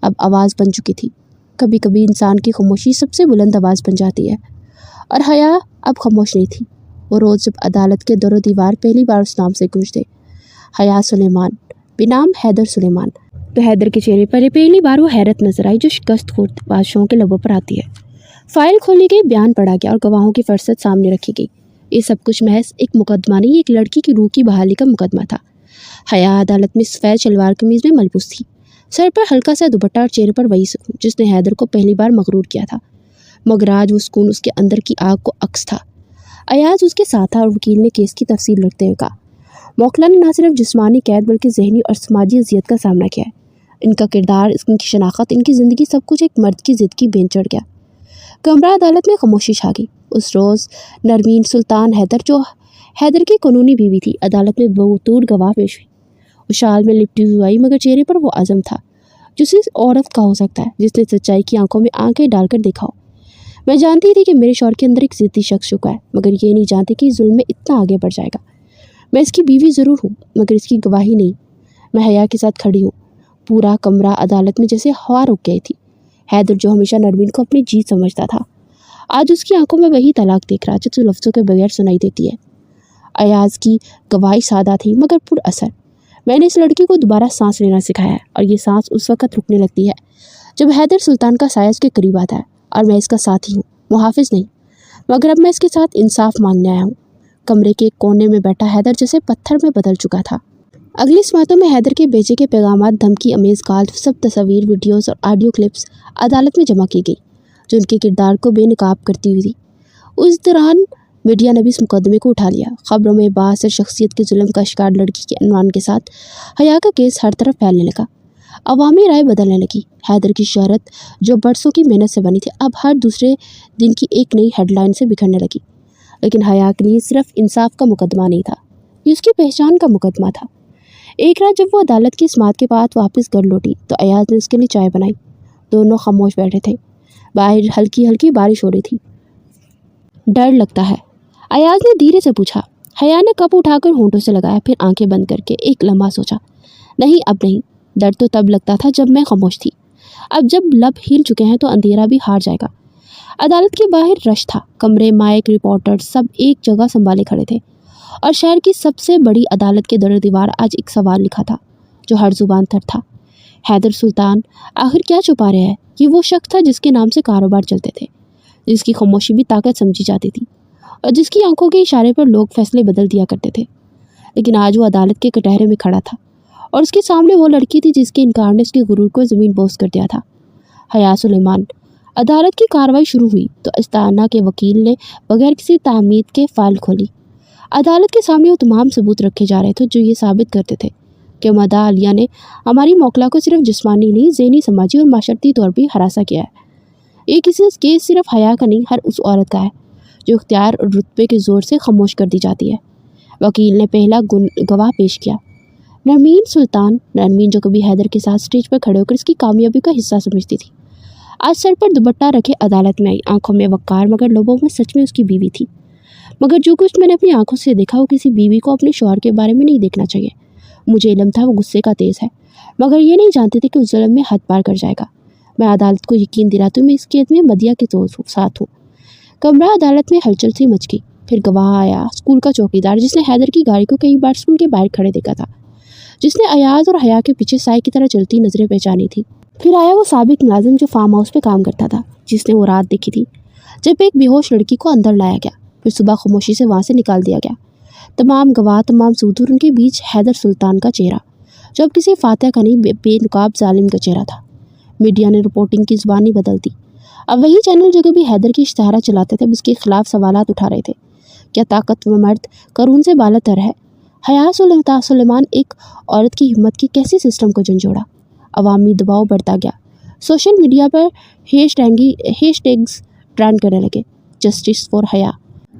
अब आवाज़ बन चुकी थी। कभी कभी इंसान की खामोशी सबसे बुलंद आवाज़ बन जाती है, और हया अब खामोश नहीं थी। वो रोज़ जब अदालत के दरो दीवार पहली बार उस नाम से गूंजते, हया सुलेमान, बेनाम हैदर सुलेमान, तो हैदर के चेहरे पर पहली बार वो हैरत नजर आई जो शिकस्त खोर बादशाहों के लबों पर आती है। फाइल खोली गई, बयान पढ़ा गया और गवाहों की फरसत सामने रखी गई। ये सब कुछ महज एक मुकदमा नहीं, एक लड़की की रूह की बहाली का मुकदमा था। हया अदालत में सफ़ेद शलवार कमीज में मलबूस थी, सर पर हल्का सा दुपट्टा और चेहरे पर वही सुकून जिसने हैदर को पहली बार मगरूर किया था। मगर आज वो सुकून उसके अंदर की आग को अक्स था। अयाज उसके साथ था और वकील ने केस की तफसील रखते हुए कहा, موکلا نے نہ صرف جسمانی قید بلکہ ذہنی اور سماجی اذیت کا سامنا کیا ہے۔ ان کا کردار، ان کی شناخت، ان کی زندگی، سب کچھ ایک مرد کی ضد کی بین چڑھ گیا۔ کمرہ عدالت میں خاموشی چھا گئی۔ اس روز نرمین سلطان حیدر، جو حیدر کی قانونی بیوی تھی، عدالت میں بطور گواہ پیش ہوئی۔ وہ شال میں لپٹی ہوئی آئی، مگر چہرے پر وہ عزم تھا جو صرف عورت کا ہو سکتا ہے جس نے سچائی کی آنکھوں میں آنکھیں ڈال کر دیکھا ہو۔ میں جانتی تھی کہ میرے شوہر کے اندر ایک ضدی شخص چھپا ہے، مگر یہ نہیں جانتی کہ ظلم میں اتنا آگے بڑھ جائے گا۔ میں اس کی بیوی ضرور ہوں، مگر اس کی گواہی نہیں۔ میں حیا کے ساتھ کھڑی ہوں۔ پورا کمرہ عدالت میں جیسے ہوا رک گئی تھی۔ حیدر، جو ہمیشہ نرمین کو اپنی جیت سمجھتا تھا، آج اس کی آنکھوں میں وہی طلاق دیکھ رہا جو لفظوں کے بغیر سنائی دیتی ہے۔ ایاز کی گواہی سادہ تھی مگر پر اثر۔ میں نے اس لڑکی کو دوبارہ سانس لینا سکھایا ہے، اور یہ سانس اس وقت رکنے لگتی ہے جب حیدر سلطان کا سایہ اس کے قریب آتا ہے، اور میں اس کا ساتھی ہوں، محافظ نہیں۔ مگر اب میں اس کے ساتھ انصاف مانگنے آیا ہوں۔ کمرے کے ایک کونے میں بیٹھا حیدر جیسے پتھر میں بدل چکا تھا۔ اگلی سماعتوں میں حیدر کے بیچے کے پیغامات، دھمکی امیز کال، سب تصاویر، ویڈیوز اور آڈیو کلپس عدالت میں جمع کی گئی جو ان کے کردار کو بے نقاب کرتی ہوئی تھی۔ اس دوران میڈیا نے بھی اس مقدمے کو اٹھا لیا۔ خبروں میں بااثر شخصیت کے ظلم کا شکار لڑکی کے عنوان کے ساتھ حیا کا کیس ہر طرف پھیلنے لگا۔ عوامی رائے بدلنے لگی۔ حیدر کی شہرت، جو برسوں کی محنت سے بنی تھی، اب ہر دوسرے دن کی ایک نئی ہیڈ لائن سے بکھرنے لگی۔ لیکن حیا کے لیے صرف انصاف کا مقدمہ نہیں تھا، یہ اس کی پہچان کا مقدمہ تھا۔ ایک رات جب وہ عدالت کی سماعت کے بعد واپس گھر لوٹی تو ایاز نے اس کے لیے چائے بنائی۔ دونوں خاموش بیٹھے تھے۔ باہر ہلکی ہلکی بارش ہو رہی تھی۔ ڈر لگتا ہے؟ ایاز نے دھیرے سے پوچھا۔ حیا نے کپ اٹھا کر ہونٹوں سے لگایا، پھر آنکھیں بند کر کے ایک لمحہ سوچا۔ نہیں، اب نہیں۔ ڈر تو تب لگتا تھا جب میں خاموش تھی، اب جب لب ہل چکے ہیں تو اندھیرا بھی ہار جائے گا۔ عدالت کے باہر رش تھا۔ کمرے، مائک، رپورٹر سب ایک جگہ سنبھالے کھڑے تھے، اور شہر کی سب سے بڑی عدالت کے در دیوار آج ایک سوال لکھا تھا جو ہر زبان تر تھا۔ حیدر سلطان آخر کیا چھپا رہے ہیں؟ یہ وہ شخص تھا جس کے نام سے کاروبار چلتے تھے، جس کی خاموشی بھی طاقت سمجھی جاتی تھی، اور جس کی آنکھوں کے اشارے پر لوگ فیصلے بدل دیا کرتے تھے۔ لیکن آج وہ عدالت کے کٹہرے میں کھڑا تھا، اور اس کے سامنے وہ لڑکی تھی جس کے انکار نے اس کے غرور کو زمین بوس کر دیا تھا۔ حیا سلیمان۔ عدالت کی کارروائی شروع ہوئی تو استانہ کے وکیل نے بغیر کسی تعمید کے فائل کھولی۔ عدالت کے سامنے وہ تمام ثبوت رکھے جا رہے تھے جو یہ ثابت کرتے تھے کہ مدعا علیہ نے ہماری موکلا کو صرف جسمانی نہیں، ذہنی، سماجی اور معاشرتی طور پر ہراساں کیا ہے۔ یہ کیس صرف حیا کا نہیں، ہر اس عورت کا ہے جو اختیار اور رتبے کے زور سے خاموش کر دی جاتی ہے۔ وکیل نے پہلا گواہ پیش کیا، نرمین سلطان۔ نرمین، جو کبھی حیدر کے ساتھ سٹیج پر کھڑے ہو کر اس کی کامیابی کا حصہ سمجھتی تھی، آج سر پر دوپٹہ رکھے عدالت میں آئی، آنکھوں میں وقار، مگر لبوں میں سچ میں اس کی بیوی تھی۔ مگر جو کچھ میں نے اپنی آنکھوں سے دیکھا، وہ کسی بیوی کو اپنے شوہر کے بارے میں نہیں دیکھنا چاہیے۔ مجھے علم تھا وہ غصے کا تیز ہے، مگر یہ نہیں جانتے تھے کہ اس ظلم میں حد پار کر جائے گا۔ میں عدالت کو یقین دلاتی ہوں میں اس کیس میں مدعا کے ساتھ ہوں۔ کمرہ عدالت میں ہلچل سی مچ گئی۔ پھر گواہ آیا، اسکول کا چوکیدار جس نے حیدر کی گاڑی کو کئی بار اسکول کے باہر کھڑے دیکھا تھا، جس نے ایاز اور حیا کے پیچھے سائے کی طرح چلتی نظریں پہچانی تھی۔ پھر آیا وہ سابق ملازم جو فارم ہاؤس پہ کام کرتا تھا، جس نے وہ رات دیکھی تھی جب ایک بے ہوش لڑکی کو اندر لایا گیا، پھر صبح خاموشی سے وہاں سے نکال دیا گیا۔ تمام گواہ، تمام ثبوت، اور ان کے بیچ حیدر سلطان کا چہرہ جو اب کسی فاتح کا نہیں، بے نقاب ظالم کا چہرہ تھا۔ میڈیا نے رپورٹنگ کی زبان نہیں بدل دی۔ اب وہی چینل جو کبھی حیدر کی اشتہارات چلاتے تھے اب اس کے خلاف سوالات اٹھا رہے تھے۔ کیا طاقتور مرد قانون سے بالا تر ہے؟ حیا سلیمان ایک عورت کی ہمت کی کیسے سسٹم کو جھنجھوڑا؟ عوامی دباؤ بڑھتا گیا۔ سوشل میڈیا پر ہیش ٹیگز ٹرینڈ کرنے لگے، جسٹس فار حیا،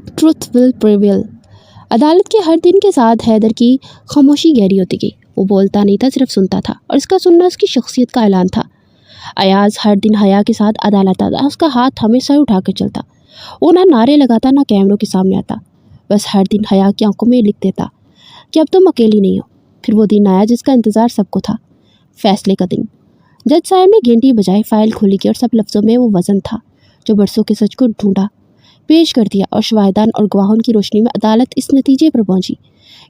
ٹروتھ ول پریویل۔ عدالت کے ہر دن کے ساتھ حیدر کی خاموشی گہری ہوتی گئی۔ وہ بولتا نہیں تھا، صرف سنتا تھا، اور اس کا سننا اس کی شخصیت کا اعلان تھا۔ ایاز ہر دن حیا کے ساتھ عدالت آتا، اس کا ہاتھ ہمیشہ اٹھا کر چلتا۔ وہ نہ نعرے لگاتا، نہ کیمروں کے سامنے آتا، بس ہر دن حیا کی آنکھوں میں لکھ دیتا کہ اب تم اکیلی نہیں ہو۔ پھر وہ دن آیا جس کا انتظار سب کو تھا، فیصلے کا دن۔ جج صاحب نے گھنٹی بجائی، فائل کھولی کی، اور سب لفظوں میں وہ وزن تھا جو برسوں کے سچ کو ڈھونڈا، پیش کر دیا، اور شواہدان اور گواہوں کی روشنی میں عدالت اس نتیجے پر پہنچی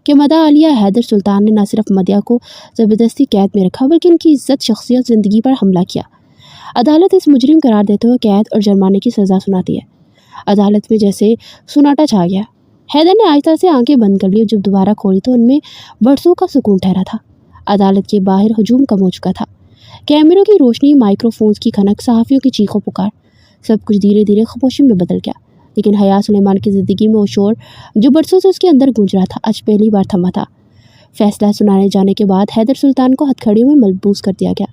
کہ مدعا علیہ حیدر سلطان نے نہ صرف مدعا کو زبردستی قید میں رکھا بلکہ ان کی عزت، شخصیت، زندگی پر حملہ کیا۔ عدالت اس مجرم قرار دیتے ہوئے قید اور جرمانے کی سزا سناتی ہے۔ عدالت میں جیسے سناٹا چھا گیا۔ حیدر نے آہستہ سے آنکھیں بند کر لی، اور جب دوبارہ کھولی تو ان میں برسوں کا سکون ٹھہرا تھا۔ عدالت کے باہر ہجوم کم ہو چکا تھا۔ کیمروں کی روشنی، مائکرو فونز کی کھنک، صحافیوں کی چیخو پکار، سب کچھ دھیرے دھیرے خاموشی میں بدل گیا۔ لیکن حیا سلیمان کی زندگی میں وہ شور جو برسوں سے اس کے اندر گونج رہا تھا، آج پہلی بار تھما تھا۔ फैसला सुनाने जाने के बाद हैदर सुल्तान को हथकड़ियों में मलबूस कर दिया गया।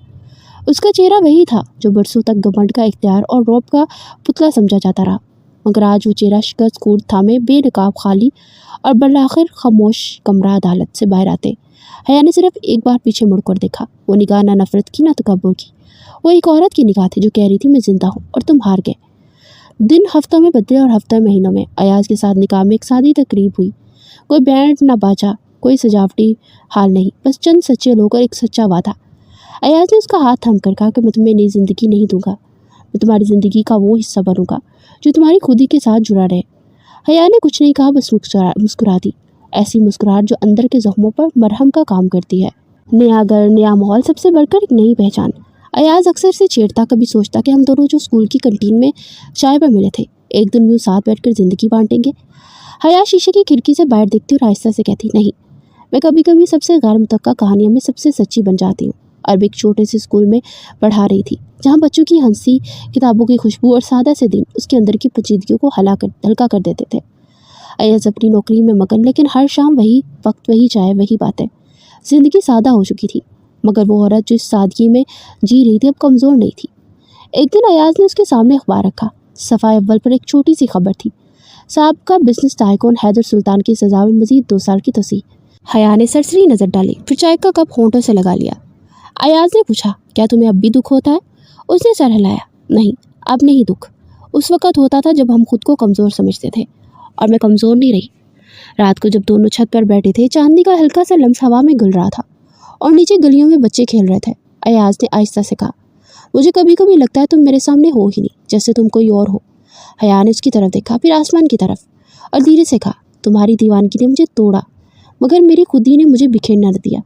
उसका चेहरा वही था जो बरसों तक घमंड का इख्तियार और रौब का पुतला समझा जाता रहा, मगर आज वो चेहरा शिकस्त खून थामे बेनकाब खाली और बलाखिर खामोश कमरा अदालत से बाहर आते हया ने सिर्फ एक बार पीछे मुड़कर देखा। वो निगाह ना नफरत की ना तकब्बुर की, वो एक औरत की निगाह थी जो कह रही थी मैं जिंदा हूँ और तुम हार गए। दिन हफ्तों में बदले और हफ्ते महीनों में अयाज के साथ निकाह में एक सादी तकरीब हुई। कोई बैंड ना बाजा, कोई सजावटी हाल नहीं, बस चंद सच्चे लोग और एक सच्चा वादा। अयाज ने उसका हाथ थाम कर कहा कि मैं तुम्हें नई ज़िंदगी नहीं दूंगा, मैं तुम्हारी ज़िंदगी का वो हिस्सा बनूंगा जो तुम्हारी खुदी के साथ जुड़ा रहे। हया ने कुछ नहीं कहा, बस मुस्कुरा दी, ऐसी मुस्कुराहट जो अंदर के जख्मों पर मरहम का काम करती है। नया घर, नया माहौल, सबसे बढ़कर एक नई पहचान। अयाज अक्सर से छेड़ता, कभी सोचता कि हम दोनों जो स्कूल की कंटीन में चाय पर मिले थे, एक दिन यूँ साथ बैठकर ज़िंदगी बांटेंगे। हया शीशे की खिड़की से बाहर देखती और आहिस्ता से कहती, नहीं, मैं कभी कभी सबसे गैर मुतक्का कहानियों में सबसे सच्ची बन जाती हूँ। अरब एक छोटे से स्कूल में पढ़ा रही थी जहाँ बच्चों की हंसी, किताबों की खुशबू और सादा से दिन उसके अंदर की पेचीदगियों को हल्का कर देते थे। अयाज अपनी नौकरी में मगन, लेकिन हर शाम वही वक्त, वही चाय, वही बातें। ज़िंदगी सादा हो चुकी थी, मगर वो औरत जो इस सादगी में जी रही थी अब कमज़ोर नहीं थी। एक दिन अयाज ने उसके सामने अखबार रखा। सफ़ाई अव्वल पर एक छोटी सी खबर थी, साबका बिजनेस टाइकून हैदर सुल्तान की सज़ा में मज़ीद 2 साल की तौसीह। हया ने सरसरी नज़र डाली, फिर चाय का कप होंठों से लगा लिया। अयाज ने पूछा, क्या तुम्हें अब भी दुख होता है? उसने सर हिलाया, नहीं, अब नहीं दुख। उस वक़्त होता था जब हम खुद को कमज़ोर समझते थे, और मैं कमज़ोर नहीं रही। रात को जब दोनों छत पर बैठे थे, चांदनी का हल्का सा लम्स हवा में गुल रहा था और नीचे गलियों में बच्चे खेल रहे थे। अयाज ने आहिस्ता से कहा, मुझे कभी कभी लगता है तुम मेरे सामने हो ही नहीं, जैसे तुम कोई और हो। हया ने उसकी तरफ देखा, फिर आसमान की तरफ, और धीरे से कहा, तुम्हारी दीवानगी ने मुझे तोड़ा, मगर मेरी खुदी ने मुझे बिखेरना न दिया।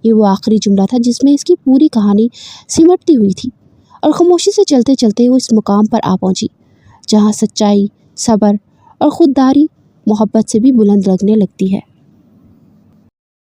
ये वो आखिरी जुमला था जिसमें इसकी पूरी कहानी सिमटती हुई थी, और खामोशी से चलते चलते वो इस मुकाम पर आ पहुंची जहाँ सच्चाई, सब्र और खुददारी मोहब्बत से भी बुलंद लगने लगती है।